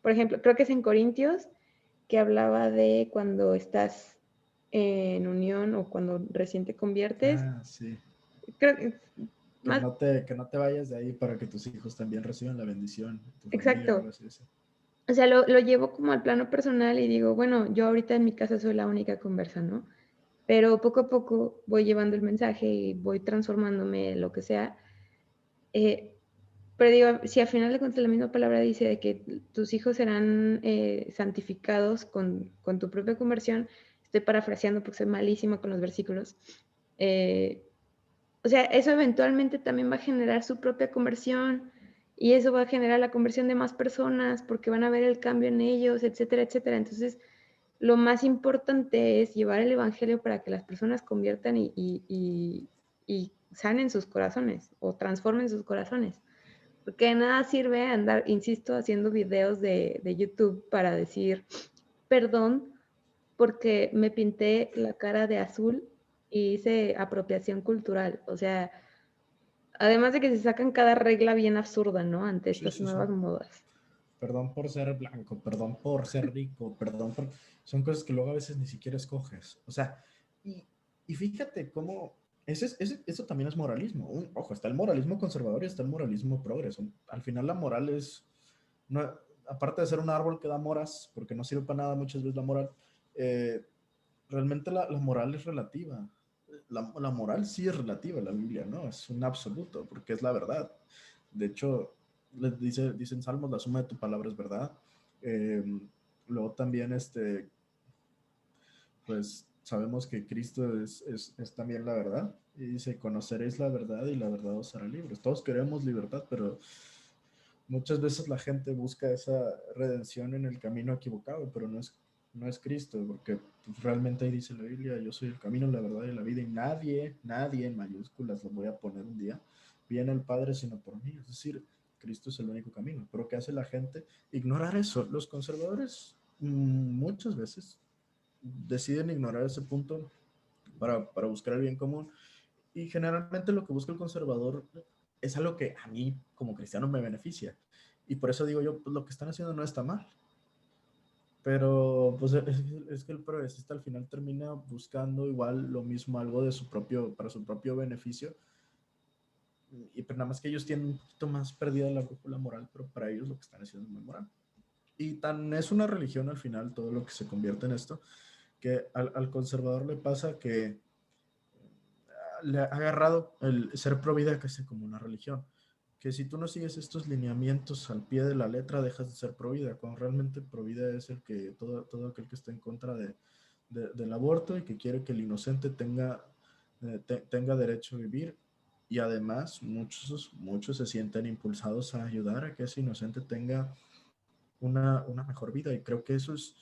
por ejemplo, creo que es en Corintios, que hablaba de cuando estás en unión o cuando recién te conviertes. Ah, sí. Creo que más, que no te vayas de ahí para que tus hijos también reciban la bendición, tu familia, exacto. algo así. Así. O sea, lo llevo como al plano personal y digo, bueno, yo ahorita en mi casa soy la única conversa, ¿no? Pero poco a poco voy llevando el mensaje y voy transformándome, lo que sea. Eh, pero digo, si al final de cuentas la misma palabra dice de que tus hijos serán santificados con tu propia conversión, estoy parafraseando porque soy malísima con los versículos. eh, o sea, eso eventualmente también va a generar su propia conversión y eso va a generar la conversión de más personas porque van a ver el cambio en ellos, etcétera, etcétera. Entonces, lo más importante es llevar el evangelio para que las personas conviertan y sanen sus corazones o transformen sus corazones. Porque de nada sirve andar, insisto, haciendo videos de YouTube para decir perdón porque me pinté la cara de azul y hice apropiación cultural. O sea, además de que se sacan cada regla bien absurda, ¿no? Ante Sí, estas sí, sí. nuevas modas. Perdón por ser blanco, perdón por ser rico, perdón por... Son cosas que luego a veces ni siquiera escoges. O sea, y fíjate cómo... eso también es moralismo. Ojo, está el moralismo conservador y está el moralismo progreso. Al final la moral es... No, aparte de ser un árbol que da moras, porque no sirve para nada muchas veces la moral, eh, realmente la moral es relativa. La moral sí es relativa, la Biblia, ¿no? Es un absoluto, porque es la verdad. De hecho, dicen Salmos, la suma de tu palabra es verdad. Eh, luego también, pues sabemos que Cristo es también la verdad. Y dice, conoceréis la verdad y la verdad os hará libres. Todos queremos libertad, pero muchas veces la gente busca esa redención en el camino equivocado, pero no es Cristo, porque pues, realmente ahí dice la Biblia, yo soy el camino, la verdad y la vida, y nadie en mayúsculas lo voy a poner un día, viene al Padre sino por mí. Es decir, Cristo es el único camino. Pero ¿qué hace la gente? Ignorar eso. Los conservadores muchas veces deciden ignorar ese punto para buscar el bien común. Y generalmente lo que busca el conservador es algo que a mí como cristiano me beneficia. Y por eso digo yo, pues lo que están haciendo no está mal. Pero pues es que el progresista al final termina buscando igual lo mismo, algo de su propio, para su propio beneficio. Y pero nada más que ellos tienen un poquito más perdida la brújula moral, pero para ellos lo que están haciendo es muy moral. Y tan es una religión al final todo lo que se convierte en esto, que al conservador le pasa que le ha agarrado el ser pro vida casi como una religión. Que si tú no sigues estos lineamientos al pie de la letra, dejas de ser pro vida, cuando realmente pro vida es el que todo aquel que está en contra del aborto y que quiere que el inocente tenga derecho a vivir. Y además, muchos se sienten impulsados a ayudar a que ese inocente tenga una mejor vida. Y creo que eso es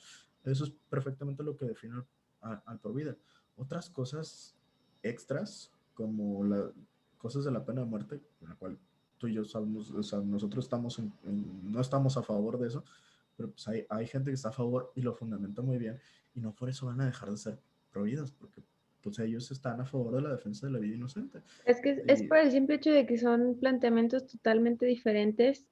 perfectamente lo que define al pro vida. Otras cosas extras, como las cosas de la pena de muerte, en la cual tú y yo sabemos, o sea, nosotros no estamos a favor de eso, pero pues hay gente que está a favor y lo fundamenta muy bien, y no por eso van a dejar de ser prohibidas, porque pues ellos están a favor de la defensa de la vida inocente. Es que es Y, por el simple hecho de que son planteamientos totalmente diferentes.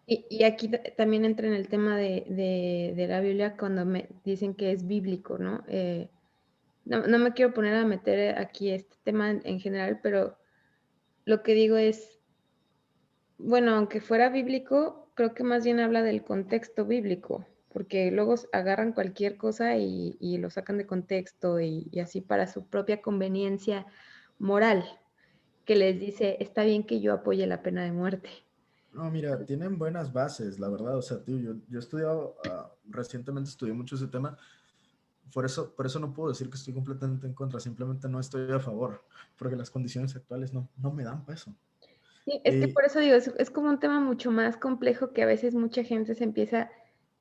Y aquí también entra en el tema de la Biblia cuando me dicen que es bíblico, ¿no? No me quiero poner a meter aquí este tema en general, pero lo que digo es, bueno, aunque fuera bíblico, creo que más bien habla del contexto bíblico, porque luego agarran cualquier cosa y lo sacan de contexto y así para su propia conveniencia moral, que les dice, está bien que yo apoye la pena de muerte. no, mira, tienen buenas bases, la verdad. O sea, tío, yo he estudiado, recientemente estudié mucho ese tema. Por eso no puedo decir que estoy completamente en contra, simplemente no estoy a favor, porque las condiciones actuales no me dan peso. Sí, es que Y por eso digo, es como un tema mucho más complejo que a veces mucha gente se empieza,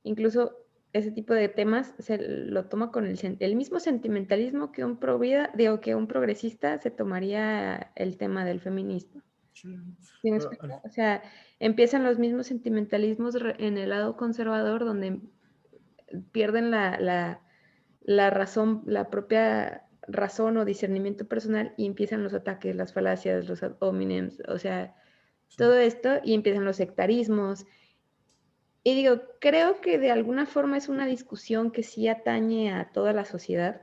incluso ese tipo de temas se lo toma con el mismo sentimentalismo que un pro vida, digo, que un progresista se tomaría el tema del feminismo. sí, ¿Sí me pero explico? O sea, empiezan los mismos sentimentalismos en el lado conservador donde pierden la razón, la propia razón o discernimiento personal y empiezan los ataques, las falacias, los ad hominems, o sea, sí, todo esto y empiezan los sectarismos. Y digo, creo que de alguna forma es una discusión que sí atañe a toda la sociedad,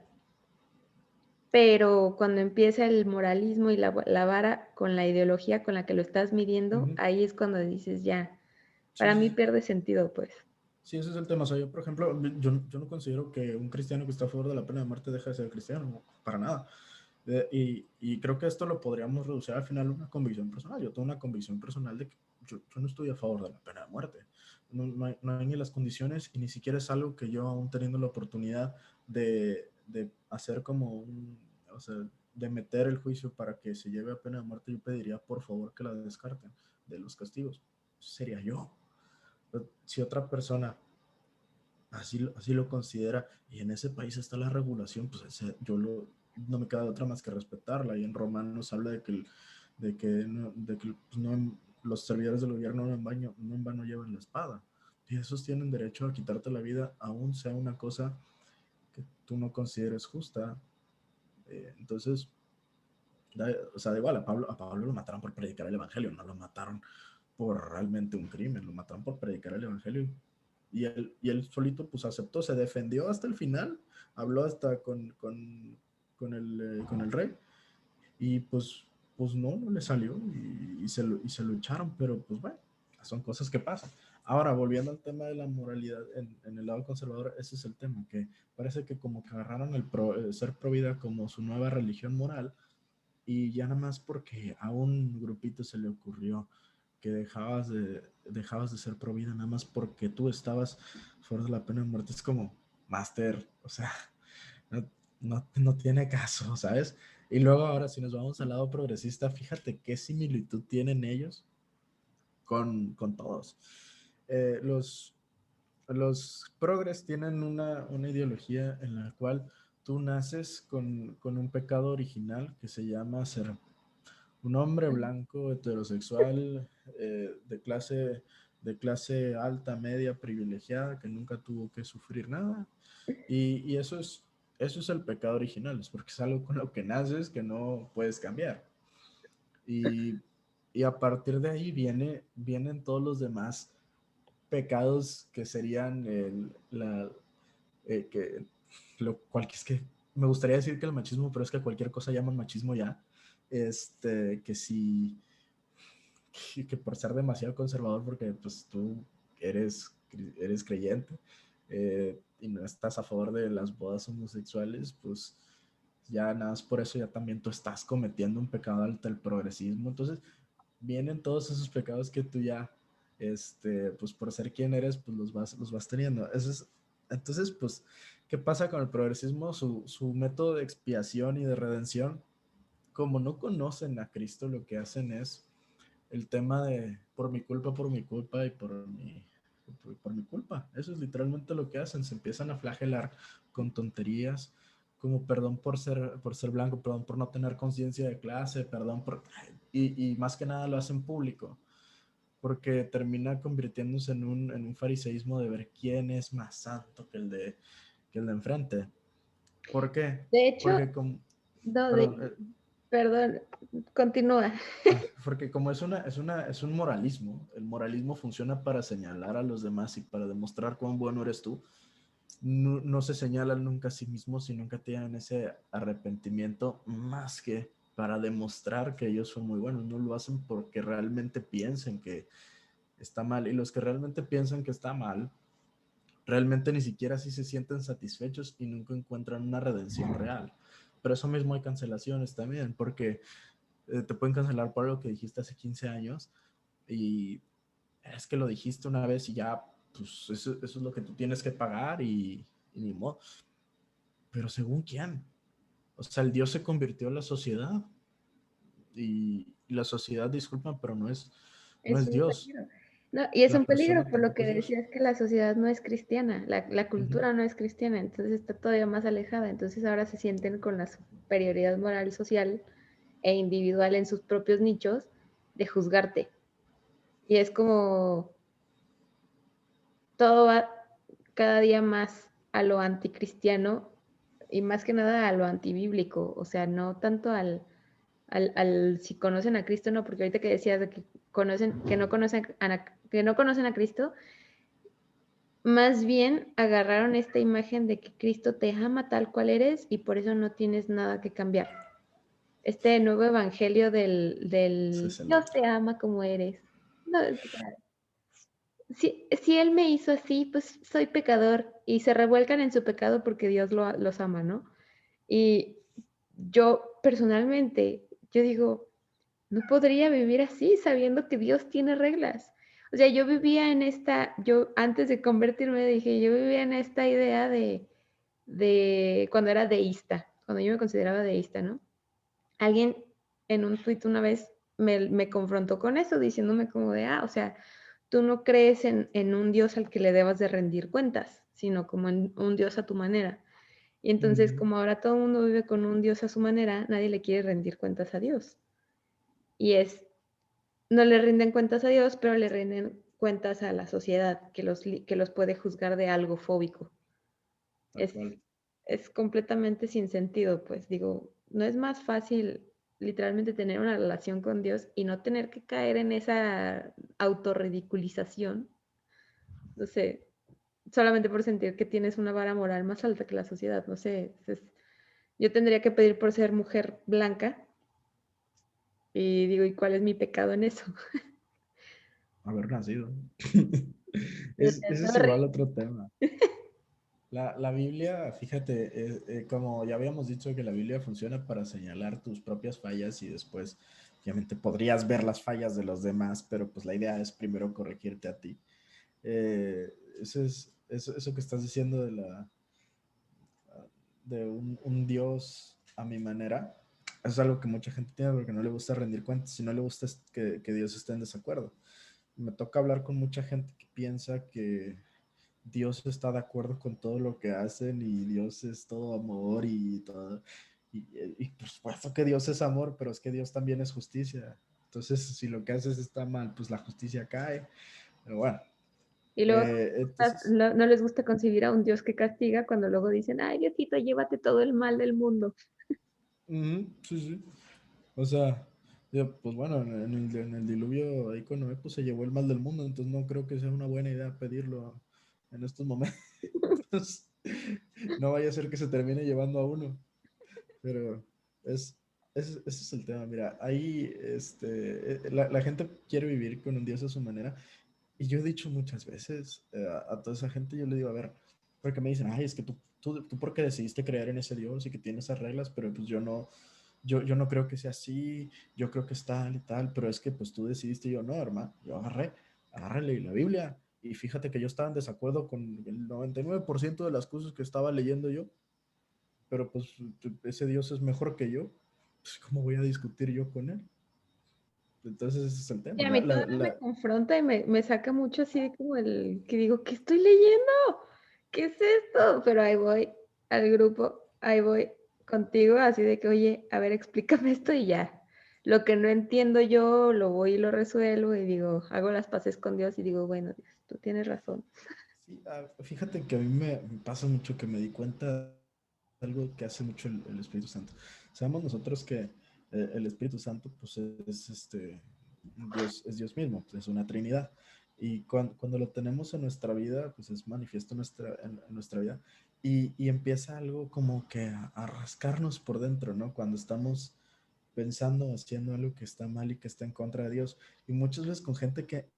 pero cuando empieza el moralismo y la vara con la ideología con la que lo estás midiendo, Ujú. ahí es cuando dices ya, Sí, para sí, mí sí. pierde sentido, pues. Sí, ese es el tema. O sea, yo, por ejemplo, yo no considero que un cristiano que está a favor de la pena de muerte deje de ser cristiano, no, para nada. Y creo que esto lo podríamos reducir al final a una convicción personal. Yo tengo una convicción personal de que yo no estoy a favor de la pena de muerte. No hay ni las condiciones y ni siquiera es algo que yo, aún teniendo la oportunidad de hacer como o sea, de meter el juicio para que se lleve a pena de muerte, yo pediría por favor que la descarten de los castigos. Sería yo. Si otra persona así lo considera y en ese país está la regulación, pues no me queda de otra más que respetarla. Y en Romanos habla de que pues los servidores del gobierno no en vano llevan la espada. Y esos tienen derecho a quitarte la vida, aún sea una cosa que tú no consideres justa. Entonces, o sea, da igual, a Pablo lo mataron por predicar el evangelio, no lo mataron por realmente un crimen, lo mataron por predicar el evangelio. Y él solito pues aceptó, se defendió hasta el final, habló hasta con el rey y pues no le salió y se lo echaron, pero pues bueno, son cosas que pasan. Ahora, volviendo al tema de la moralidad en el lado conservador, ese es el tema, que parece que como que agarraron ser pro vida como su nueva religión moral y ya nada más porque a un grupito se le ocurrió que dejabas de ser pro vida nada más porque tú estabas fuera de la pena de muerte, es como, Master, o sea, no, no tiene caso, ¿sabes? Y luego ahora si nos vamos al lado progresista, fíjate qué similitud tienen ellos con todos. Los progres tienen una ideología en la cual tú naces con un pecado original que se llama ser un hombre blanco, heterosexual, de clase alta, media, privilegiada, que nunca tuvo que sufrir nada. Y eso es el pecado original, es porque es algo con lo que naces que no puedes cambiar. Y, y a partir de ahí vienen todos los demás pecados que serían que es que me gustaría decir que el machismo, pero es que cualquier cosa llaman machismo ya. Que si que por ser demasiado conservador, porque pues tú eres creyente y no estás a favor de las bodas homosexuales, pues ya nada más por eso ya también tú estás cometiendo un pecado ante el progresismo. Entonces vienen todos esos pecados que tú ya, pues por ser quien eres, pues los vas teniendo. Entonces, pues, ¿qué pasa con el progresismo? Su método de expiación y de redención, como no conocen a Cristo, lo que hacen es el tema de por mi culpa y por mi culpa. Eso es literalmente lo que hacen. Se empiezan a flagelar con tonterías como perdón por ser blanco, perdón por no tener conciencia de clase, perdón por... Y más que nada lo hacen público, porque termina convirtiéndose en un fariseísmo de ver quién es más santo que el de enfrente. ¿Por qué? De hecho, Porque como... no, Perdón, perdón, continúa. porque como es un moralismo, el moralismo funciona para señalar a los demás y para demostrar cuán bueno eres tú. No se señalan nunca a sí mismos y nunca tienen ese arrepentimiento más que para demostrar que ellos son muy buenos. No lo hacen porque realmente piensen que está mal. Y los que realmente piensan que está mal, realmente ni siquiera así se sienten satisfechos y nunca encuentran una redención real. Pero eso mismo hay cancelaciones también, porque te pueden cancelar por lo que dijiste hace 15 años y es que lo dijiste una vez y ya, pues eso es lo que tú tienes que pagar y ni modo. Pero según quién. O sea, el Dios se convirtió en la sociedad y la sociedad, disculpa, pero no Es es un Dios. peligro. No, y es La un peligro persona por lo tampoco que es Dios. decías que la sociedad no es cristiana, la Uh -huh. cultura no es cristiana, entonces está todavía más alejada, entonces ahora se sienten con la superioridad moral social e individual en sus propios nichos de juzgarte. Y es como todo va cada día más a lo anticristiano y más que nada a lo antibíblico, o sea, no tanto al si conocen a Cristo, no, porque ahorita que decías de que conocen, que no conocen a Cristo, Más bien agarraron esta imagen de que Cristo te ama tal cual eres y por eso no tienes nada que cambiar. Este nuevo evangelio Ese del es el Dios otro. te ama como eres. No, o sea, si Él me hizo así, pues soy pecador y se revuelcan en su pecado porque Dios los ama, ¿no? Y yo personalmente, yo digo, no podría vivir así sabiendo que Dios tiene reglas. O sea, yo vivía en yo antes de convertirme dije, yo vivía en esta idea de cuando era deísta, cuando yo me consideraba deísta, ¿no? Alguien en un tuit una vez me confrontó con eso, diciéndome como de, o sea, tú no crees en un Dios al que le debas de rendir cuentas, sino como en un Dios a tu manera. Y entonces, Ujú. como ahora todo el mundo vive con un Dios a su manera, nadie le quiere rendir cuentas a Dios. Y no le rinden cuentas a Dios, pero le rinden cuentas a la sociedad que los puede juzgar de algo fóbico. Tal Es, cual. es completamente sin sentido, pues digo, no es más fácil literalmente tener una relación con Dios y no tener que caer en esa autorridiculización, no sé, solamente por sentir que tienes una vara moral más alta que la sociedad, no sé, yo tendría que pedir por ser mujer blanca y digo, ¿y cuál es mi pecado en eso? Haber nacido. Es Ese es igual horrible. otro tema. La Biblia, fíjate, como ya habíamos dicho que la Biblia funciona para señalar tus propias fallas y después, obviamente, podrías ver las fallas de los demás, pero pues la idea es primero corregirte a ti. Eso que estás diciendo de un Dios a mi manera, es algo que mucha gente tiene porque no le gusta rendir cuentas y no le gusta que Dios esté en desacuerdo. Me toca hablar con mucha gente que piensa que Dios está de acuerdo con todo lo que hacen y Dios es todo amor y todo. Y por supuesto que Dios es amor, pero es que Dios también es justicia. Entonces, si lo que haces está mal, pues la justicia cae. Pero bueno, Y luego entonces, no les gusta concebir a un Dios que castiga cuando luego dicen, ay Diosito, llévate todo el mal del mundo. sí, sí. O sea, pues bueno, en el diluvio ahí con Noé, pues se llevó el mal del mundo, entonces no creo que sea una buena idea pedirlo en estos momentos. No vaya a ser que se termine llevando a uno. Pero es, ese es el tema. Mira, ahí la gente quiere vivir con un Dios a su manera. Y yo he dicho muchas veces a toda esa gente, yo le digo, a ver, porque me dicen, ay, es que tú porque decidiste creer en ese Dios y que tiene esas reglas, pero pues yo no creo que sea así, yo creo que es tal y tal, pero es que pues tú decidiste, y yo no, hermano, yo agárrale la Biblia. Y fíjate que yo estaba en desacuerdo con el 99% de las cosas que estaba leyendo yo, pero pues ese Dios es mejor que yo, pues ¿cómo voy a discutir yo con él? Entonces ese es el Y tema. a mí todavía me confronta y me saca mucho así de como el que digo, ¿qué estoy leyendo? ¿Qué es esto? Pero ahí voy al grupo, ahí voy contigo, así de que, oye, a ver, explícame esto y ya. Lo que no entiendo yo, lo voy y lo resuelvo y digo, hago las paces con Dios y digo, bueno, Dios, tú tienes razón. Sí, fíjate que a mí me pasa mucho que me di cuenta de algo que hace mucho el Espíritu Santo. Sabemos nosotros que el Espíritu Santo pues Dios, es Dios mismo, pues, es una Trinidad. Y cuando lo tenemos en nuestra vida, pues es manifiesto en nuestra vida. Y empieza algo como que a rascarnos por dentro, ¿no? Cuando estamos pensando, haciendo algo que está mal y que está en contra de Dios. Y muchas veces con gente que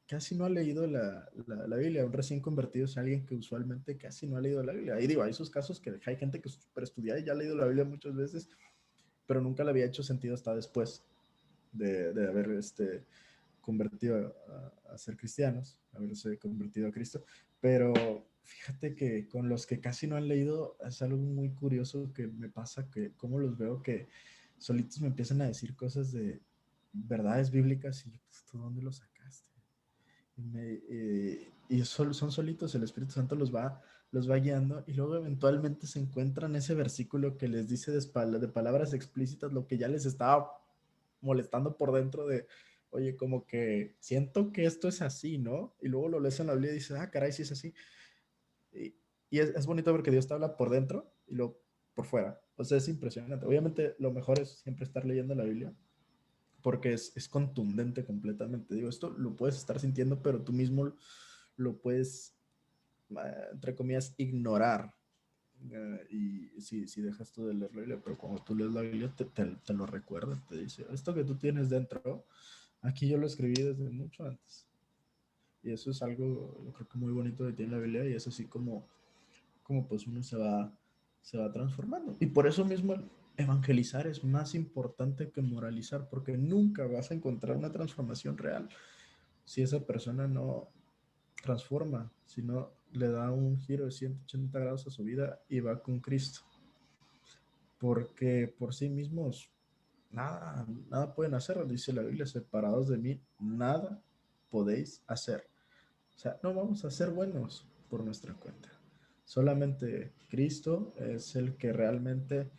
casi no ha leído la Biblia. Un recién convertido es alguien que usualmente casi no ha leído la Biblia. Ahí digo, hay esos casos que hay gente que es súper estudiada y ya ha leído la Biblia muchas veces, pero nunca le había hecho sentido hasta después de haber convertido a ser cristianos, haberse convertido a Cristo. Pero fíjate que con los que casi no han leído es algo muy curioso que me pasa, que como los veo que solitos me empiezan a decir cosas de verdades bíblicas y pues, ¿tú dónde lo sacaste? Y son solitos, el Espíritu Santo los va guiando y luego eventualmente se encuentran ese versículo que les dice de palabras explícitas lo que ya les estaba molestando por dentro de, oye, como que siento que esto es así, ¿no? Y luego lo lees en la Biblia y dices, ah, caray, sí es así. Y, y es bonito porque Dios te habla por dentro y luego por fuera. O sea, es impresionante. Obviamente lo mejor es siempre estar leyendo la Biblia porque es contundente completamente. Digo, esto lo puedes estar sintiendo, pero tú mismo lo puedes entre comillas, ignorar. Y si dejas tú de leer la Biblia, pero cuando tú lees la Biblia te lo recuerda, te dice, esto que tú tienes dentro, aquí yo lo escribí desde mucho antes. Y eso es algo, yo creo que muy bonito que tiene la Biblia, y es así como pues uno se va transformando. Y por eso mismo evangelizar es más importante que moralizar, porque nunca vas a encontrar una transformación real si esa persona no transforma, si no le da un giro de 180 grados a su vida y va con Cristo. Porque por sí mismos nada pueden hacer, dice la Biblia, separados de mí, nada podéis hacer. O sea, no vamos a ser buenos por nuestra cuenta. Solamente Cristo es el que realmente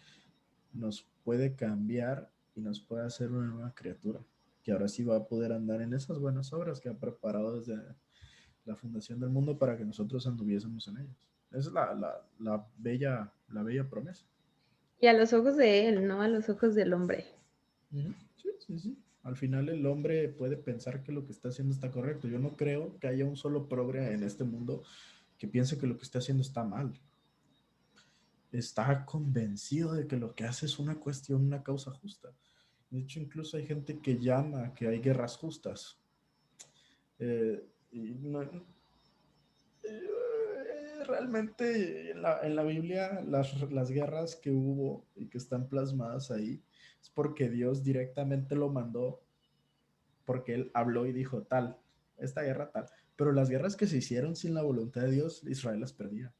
nos puede cambiar y nos puede hacer una nueva criatura, que ahora sí va a poder andar en esas buenas obras que ha preparado desde la fundación del mundo para que nosotros anduviésemos en ellas. Esa es la bella promesa. Y a los ojos de él, no a los ojos del hombre. Uh-huh. Sí, sí, sí. Al final el hombre puede pensar que lo que está haciendo está correcto. Yo no creo que haya un solo progre en este mundo que piense que lo que está haciendo está mal. Está convencido de que lo que hace es una cuestión, una causa justa. De hecho, incluso hay gente que llama que hay guerras justas. Y no, realmente en la Biblia las guerras que hubo y que están plasmadas ahí es porque Dios directamente lo mandó, porque Él habló y dijo tal, esta guerra tal. Pero las guerras que se hicieron sin la voluntad de Dios, Israel las perdía.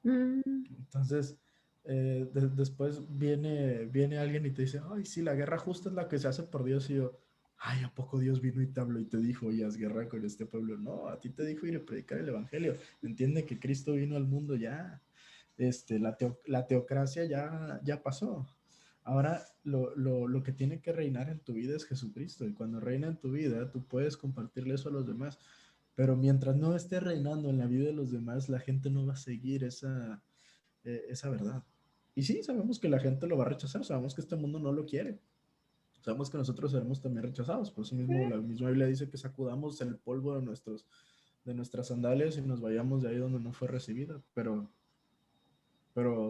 Mm. Entonces, después viene alguien y te dice, ay, sí, la guerra justa es la que se hace por Dios. Y yo, ay, ¿a poco Dios vino y te habló y te dijo, y haz guerra con este pueblo? No, a ti te dijo ir a predicar el evangelio. Entiende que Cristo vino al mundo ya. La teocracia ya pasó. Ahora lo que tiene que reinar en tu vida es Jesucristo. Y cuando reina en tu vida, tú puedes compartirle eso a los demás. Pero mientras no esté reinando en la vida de los demás, la gente no va a seguir esa verdad. Y sí, sabemos que la gente lo va a rechazar, sabemos que este mundo no lo quiere, sabemos que nosotros seremos también rechazados, por eso mismo la misma Biblia dice que sacudamos el polvo de nuestras sandalias y nos vayamos de ahí donde no fue recibida, pero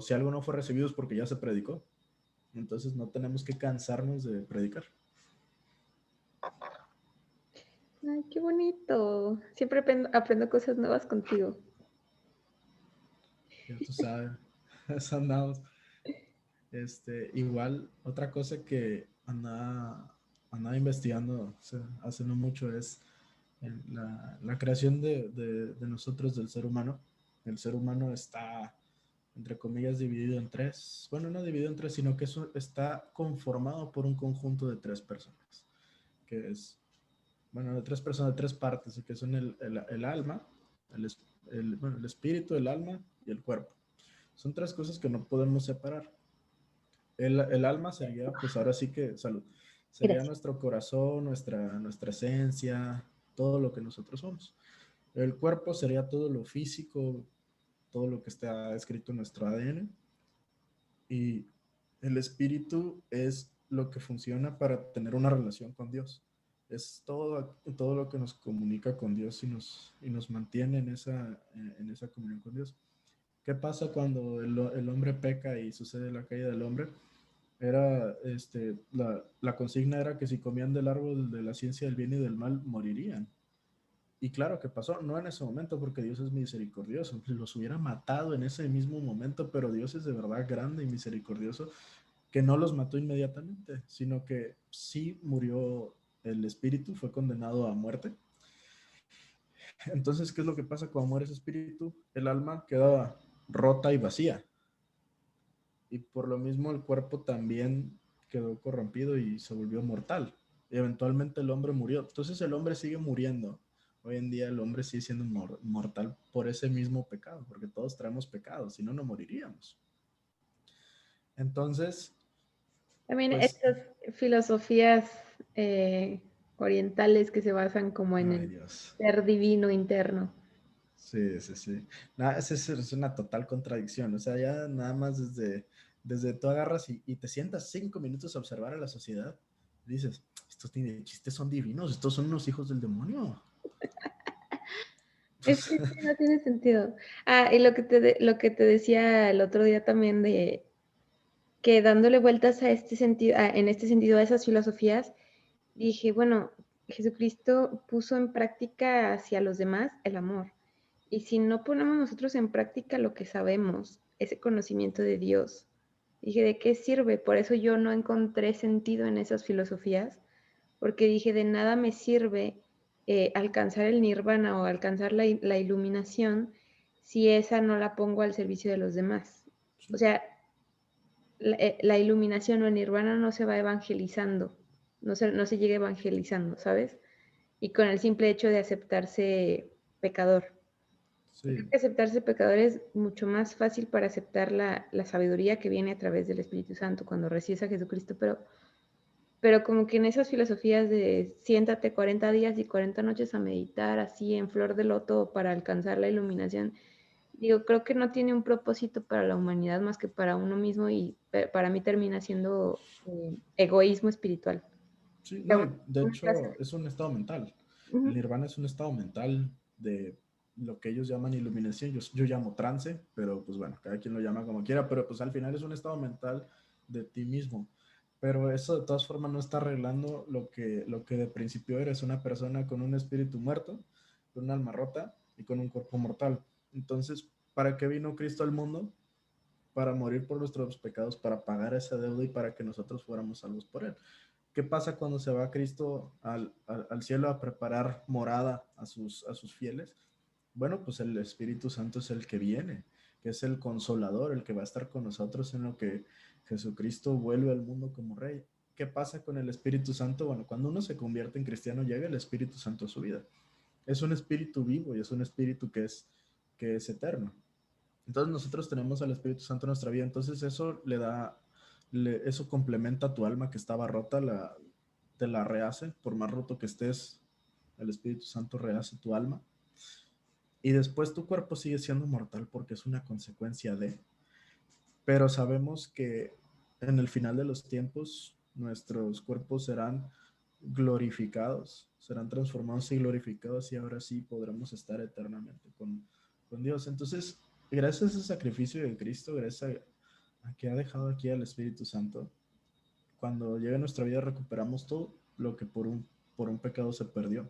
si algo no fue recibido es porque ya se predicó, entonces no tenemos que cansarnos de predicar. Ay, qué bonito. Siempre aprendo cosas nuevas contigo. Ya tú sabes, eso andamos. Igual, otra cosa que andaba investigando hace no mucho es la creación de nosotros, del ser humano. El ser humano está, entre comillas, dividido en tres. Bueno, no dividido en tres, sino que eso está conformado por un conjunto de tres personas. Que es, bueno, de tres personas, de tres partes, que son el alma, el espíritu, el alma y el cuerpo. Son tres cosas que no podemos separar. El alma sería, pues ahora sí que salud, sería Gracias. nuestro corazón, nuestra esencia, todo lo que nosotros somos. El cuerpo sería todo lo físico, todo lo que está escrito en nuestro ADN. Y el espíritu es lo que funciona para tener una relación con Dios. Es todo lo que nos comunica con Dios y nos mantiene en esa comunión con Dios. ¿Qué pasa cuando el hombre peca y sucede la caída del hombre? La consigna era que si comían del árbol de la ciencia del bien y del mal, morirían. Y claro que pasó, no en ese momento, porque Dios es misericordioso. Los hubiera matado en ese mismo momento, pero Dios es de verdad grande y misericordioso, que no los mató inmediatamente, sino que sí murió el espíritu, fue condenado a muerte. Entonces, ¿qué es lo que pasa cuando muere ese espíritu? El alma queda rota y vacía. Y por lo mismo el cuerpo también quedó corrompido y se volvió mortal. Y eventualmente el hombre murió. Entonces el hombre sigue muriendo. Hoy en día el hombre sigue siendo mortal por ese mismo pecado, porque todos traemos pecados, si no, no moriríamos. Entonces, También pues, estas filosofías orientales que se basan como en ay el Dios. ser divino interno. Sí, sí, sí. Nada, es una total contradicción. O sea, ya nada más desde tú agarras y te sientas 5 minutos a observar a la sociedad, dices, estos ni de chistes son divinos, estos son unos hijos del demonio. Es que sí, no tiene sentido. Ah, y lo que te decía el otro día también de que dándole vueltas a este sentido, en este sentido a esas filosofías, dije, bueno, Jesucristo puso en práctica hacia los demás el amor. Y si no ponemos nosotros en práctica lo que sabemos, ese conocimiento de Dios, dije, ¿de qué sirve? Por eso yo no encontré sentido en esas filosofías, porque dije, de nada me sirve alcanzar el nirvana o alcanzar la iluminación si esa no la pongo al servicio de los demás. O Sí, sea, la iluminación o el nirvana no se va evangelizando, no se llega evangelizando, ¿sabes? Y con el simple hecho de aceptarse pecador. Creo sí, que aceptarse pecador es mucho más fácil para aceptar la sabiduría que viene a través del Espíritu Santo cuando recibes a Jesucristo, pero como que en esas filosofías de siéntate 40 días y 40 noches a meditar así en flor de loto para alcanzar la iluminación, digo, creo que no tiene un propósito para la humanidad más que para uno mismo y para mí termina siendo egoísmo espiritual. sí, O sea, no, y de una clase- hecho es un estado mental. El Ujú. nirvana es un estado mental de lo que ellos llaman iluminación, yo llamo trance, pero pues bueno, cada quien lo llama como quiera, pero pues al final es un estado mental de ti mismo. Pero eso de todas formas no está arreglando lo que de principio eres, una persona con un espíritu muerto, con un alma rota y con un cuerpo mortal. Entonces, ¿para qué vino Cristo al mundo? Para morir por nuestros pecados, para pagar esa deuda y para que nosotros fuéramos salvos por él. ¿Qué pasa cuando se va Cristo al cielo a preparar morada a sus fieles? Bueno, pues el Espíritu Santo es el que viene, que es el consolador, el que va a estar con nosotros en lo que Jesucristo vuelve al mundo como rey. ¿Qué pasa con el Espíritu Santo? Bueno, cuando uno se convierte en cristiano, llega el Espíritu Santo a su vida. Es un espíritu vivo y es un espíritu que es eterno. Entonces nosotros tenemos al Espíritu Santo en nuestra vida, entonces eso le da, eso complementa a tu alma que estaba rota, te la rehace, por más roto que estés, el Espíritu Santo rehace tu alma. Y después tu cuerpo sigue siendo mortal porque es una consecuencia de, pero sabemos que en el final de los tiempos nuestros cuerpos serán glorificados, serán transformados y glorificados y ahora sí podremos estar eternamente con Dios. Entonces, gracias a ese sacrificio de Cristo, gracias a que ha dejado aquí al Espíritu Santo, cuando llega a nuestra vida recuperamos todo lo que por un pecado se perdió.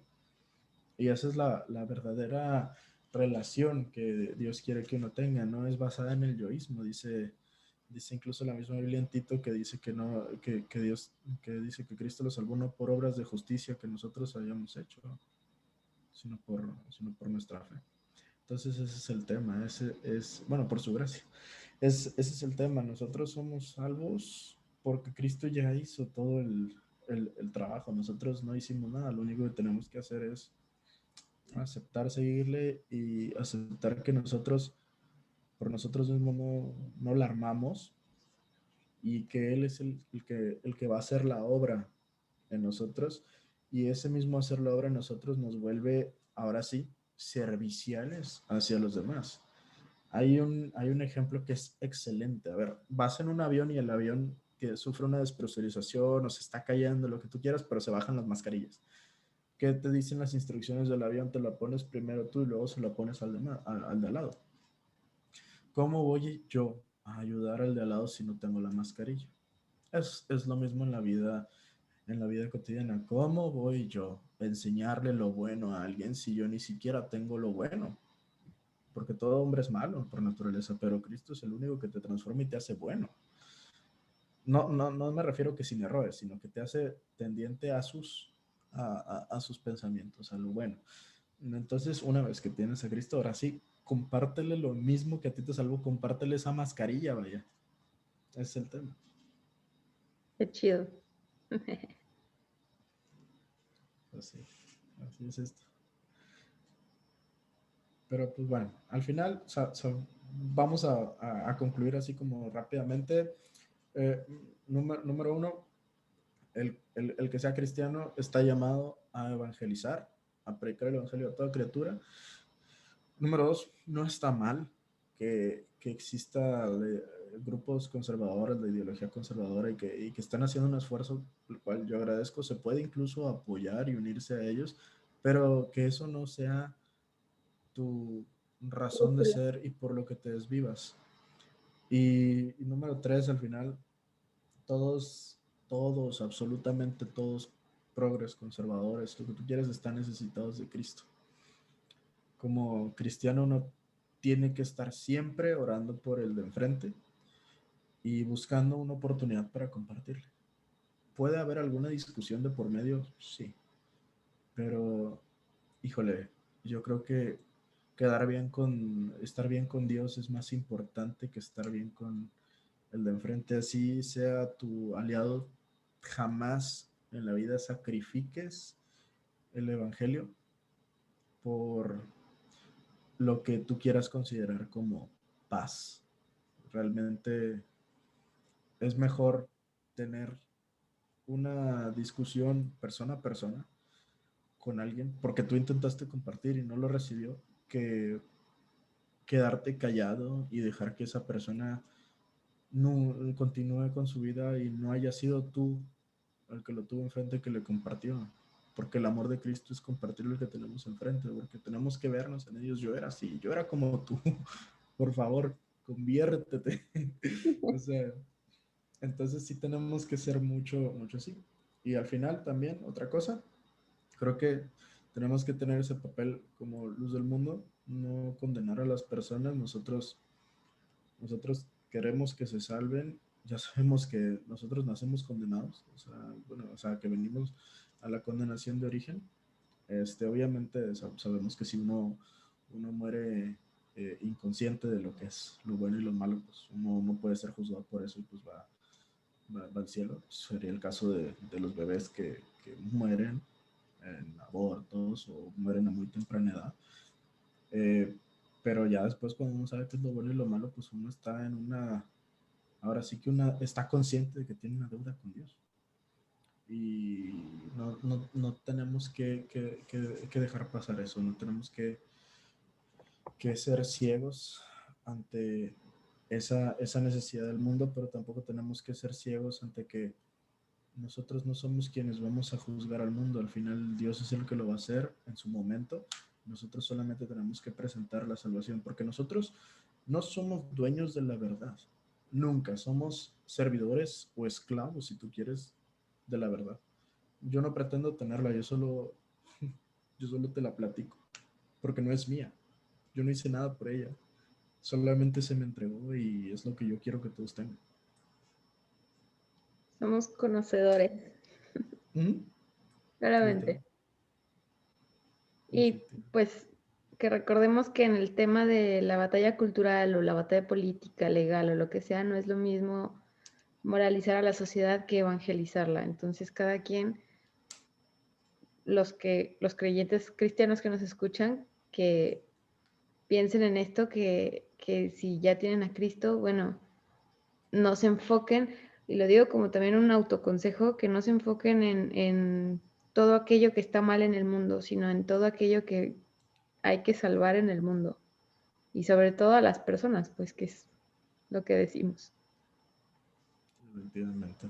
Y esa es la verdadera relación que Dios quiere que uno tenga, no es basada en el yoísmo, dice incluso la misma Biblia en Tito que dice que no, que Dios, que dice que Cristo lo salvó no por obras de justicia que nosotros hayamos hecho, sino por nuestra fe. Entonces ese es el tema, ese es, bueno, por su gracia. Ese es el tema, nosotros somos salvos porque Cristo ya hizo todo el trabajo, nosotros no hicimos nada, lo único que tenemos que hacer es aceptar seguirle y aceptar que nosotros, por nosotros mismos no la armamos y que Él es el que va a hacer la obra en nosotros y ese mismo hacer la obra en nosotros nos vuelve, ahora sí, serviciales hacia los demás. Hay un ejemplo que es excelente. A ver, vas en un avión y el avión que sufre una despresurización o se está cayendo, lo que tú quieras, pero se bajan las mascarillas. ¿Qué te dicen las instrucciones del avión? Te la pones primero tú y luego se la pones al de al lado. ¿Cómo voy yo a ayudar al de al lado si no tengo la mascarilla? Es lo mismo en la vida cotidiana. ¿Cómo voy yo a enseñarle lo bueno a alguien si yo ni siquiera tengo lo bueno? Porque todo hombre es malo por naturaleza, pero Cristo es el único que te transforma y te hace bueno. No me refiero que sin errores, sino que te hace tendiente a sus pensamientos, a lo bueno. Entonces, una vez que tienes a Cristo, ahora sí, compártele lo mismo que a ti te salvó, compártele esa mascarilla, vaya. Ese es el tema. Qué chido. Así, así es esto. Pero pues bueno, al final vamos a concluir así como rápidamente. Eh, número uno, el que sea cristiano está llamado a evangelizar, a predicar el evangelio a toda criatura. Número dos, no está mal que exista grupos conservadores de ideología conservadora y que están haciendo un esfuerzo, el cual yo agradezco. Se puede incluso apoyar y unirse a ellos, pero que eso no sea tu razón de ser y por lo que te desvivas. Y número tres, al final, todos, absolutamente todos, progres, conservadores, lo que tú quieres, están necesitados de Cristo. Como cristiano uno tiene que estar siempre orando por el de enfrente y buscando una oportunidad para compartirle. ¿Puede haber alguna discusión de por medio? Sí. Pero, híjole, yo creo que estar bien con Dios es más importante que estar bien con el de enfrente. Así sea tu aliado, jamás en la vida sacrifiques el evangelio por lo que tú quieras considerar como paz. Realmente es mejor tener una discusión persona a persona con alguien porque tú intentaste compartir y no lo recibió, que quedarte callado y dejar que esa persona no continúe con su vida y no haya sido tú el que lo tuvo enfrente que le compartió. Porque el amor de Cristo es compartir lo que tenemos enfrente, porque tenemos que vernos en ellos. Yo era así, yo era como tú. Por favor, conviértete. O sea, entonces sí tenemos que ser mucho, mucho así. Y al final también, otra cosa, creo que tenemos que tener ese papel como luz del mundo, no condenar a las personas. Nosotros queremos que se salven. Ya sabemos que nosotros nacemos condenados, o sea, bueno, o sea, que venimos a la condenación de origen. Obviamente sabemos que si uno muere inconsciente de lo que es lo bueno y lo malo, pues uno no puede ser juzgado por eso y pues va al cielo. Sería el caso de los bebés que mueren en abortos o mueren a muy temprana edad. Eh, pero ya después cuando uno sabe qué es lo bueno y lo malo, pues uno está en ahora sí que uno está consciente de que tiene una deuda con Dios. Y no tenemos que dejar pasar eso, no tenemos que ser ciegos ante esa necesidad del mundo, pero tampoco tenemos que ser ciegos ante que nosotros no somos quienes vamos a juzgar al mundo. Al final Dios es el que lo va a hacer en su momento. Nosotros solamente tenemos que presentar la salvación, porque nosotros no somos dueños de la verdad. Nunca somos servidores o esclavos, si tú quieres, de la verdad. Yo no pretendo tenerla, yo solo te la platico, porque no es mía. Yo no hice nada por ella. Solamente se me entregó y es lo que yo quiero que todos tengan. Somos conocedores, ¿Mm? claramente. Literal. Y Efectivamente. pues que recordemos que en el tema de la batalla cultural o la batalla política, legal o lo que sea, no es lo mismo moralizar a la sociedad que evangelizarla. Entonces, cada quien, los creyentes cristianos que nos escuchan, que piensen en esto, que si ya tienen a Cristo, bueno, no se enfoquen, y lo digo como también un autoconsejo, que no se enfoquen en todo aquello que está mal en el mundo, sino en todo aquello que hay que salvar en el mundo. Y sobre todo a las personas, pues que es lo que decimos. Efectivamente.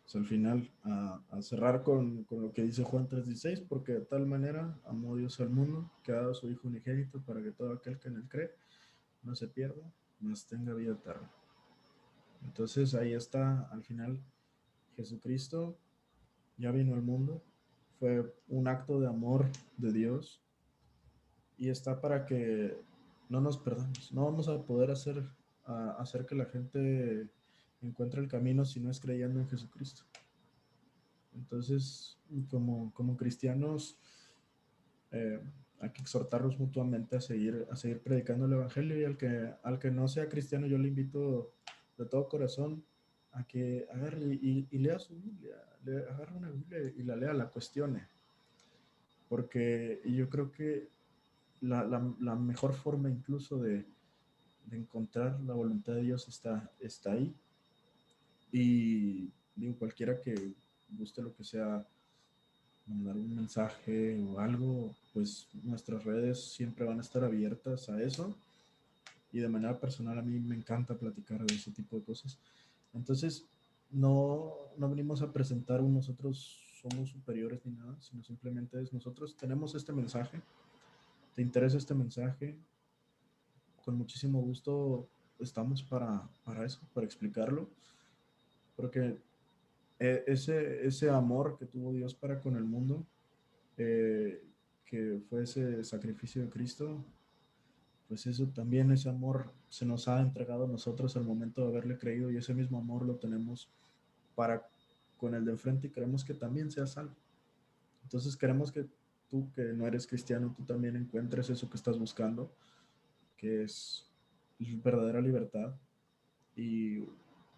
Pues al final, a cerrar con lo que dice Juan 3:16, porque de tal manera amó Dios al mundo, que ha dado a su Hijo unigénito para que todo aquel que en él cree no se pierda, mas tenga vida eterna. Entonces ahí está, al final, Jesucristo ya vino al mundo, fue un acto de amor de Dios y está para que no nos perdamos. No vamos a poder hacer que la gente encuentre el camino si no es creyendo en Jesucristo. Entonces, como cristianos, eh, hay que exhortarnos mutuamente a seguir predicando el Evangelio y al que no sea cristiano, yo le invito de todo corazón a que agarre y lea su Biblia, agarre una Biblia y la lea, la cuestione, porque yo creo que la mejor forma incluso de encontrar la voluntad de Dios está ahí. Y digo, cualquiera que guste lo que sea, mandar un mensaje o algo, pues nuestras redes siempre van a estar abiertas a eso. Y de manera personal a mí me encanta platicar de ese tipo de cosas. Entonces, no venimos a presentar un nosotros somos superiores ni nada, sino simplemente es nosotros tenemos este mensaje, te interesa este mensaje, con muchísimo gusto estamos para eso, para explicarlo, porque ese amor que tuvo Dios para con el mundo, eh, que fue ese sacrificio de Cristo, pues eso también, ese amor se nos ha entregado a nosotros al momento de haberle creído y ese mismo amor lo tenemos para con el de enfrente y queremos que también sea salvo. Entonces queremos que tú que no eres cristiano, tú también encuentres eso que estás buscando, que es verdadera libertad y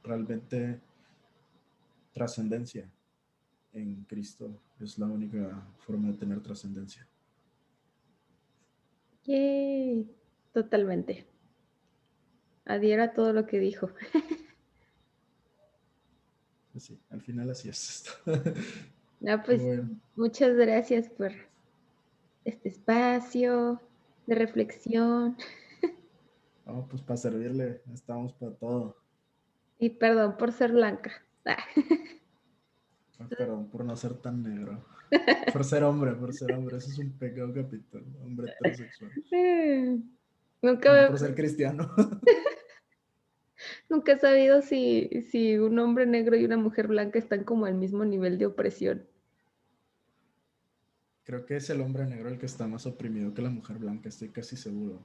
realmente trascendencia en Cristo. Es la única forma de tener trascendencia. Yay, totalmente. Adhiero a todo lo que dijo. Pues sí, al final así es esto. Ah, Pero pues bueno, muchas gracias por este espacio de reflexión vamos pues para servirle, estamos para todo. y perdón por ser blanca. Perdón por no ser tan negro. Por ser hombre, eso es un pecado capital, hombre heterosexual. No Nunca, por ser cristiano. nunca he sabido si un hombre negro y una mujer blanca están como al mismo nivel de opresión. Creo que es el hombre negro el que está más oprimido que la mujer blanca, estoy casi seguro.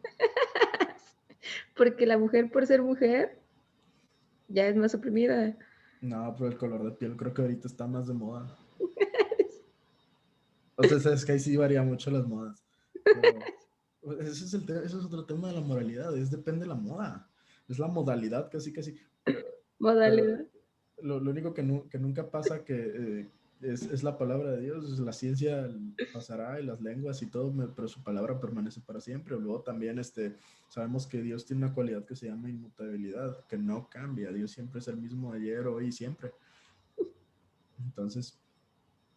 Porque la mujer, por ser mujer, ya es más oprimida. No, pero el color de piel creo que ahorita está más de moda. O sea, es que ahí sí varía mucho las modas. Pero ese es otro tema de la moralidad, depende de la moda. Es la modalidad casi, casi. Pero Modalidad. lo único que nunca pasa que es la palabra de Dios, la ciencia pasará y las lenguas y todo, pero su palabra permanece para siempre. Luego también sabemos que Dios tiene una cualidad que se llama inmutabilidad, que no cambia. Dios siempre es el mismo ayer, hoy y siempre. Entonces,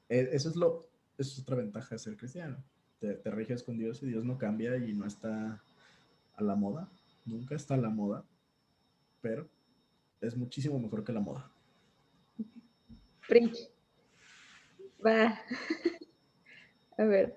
eso es otra ventaja de ser cristiano. Te riges con Dios y Dios no cambia y no está a la moda. Nunca está a la moda, pero es muchísimo mejor que la moda. Preach. Va. A ver.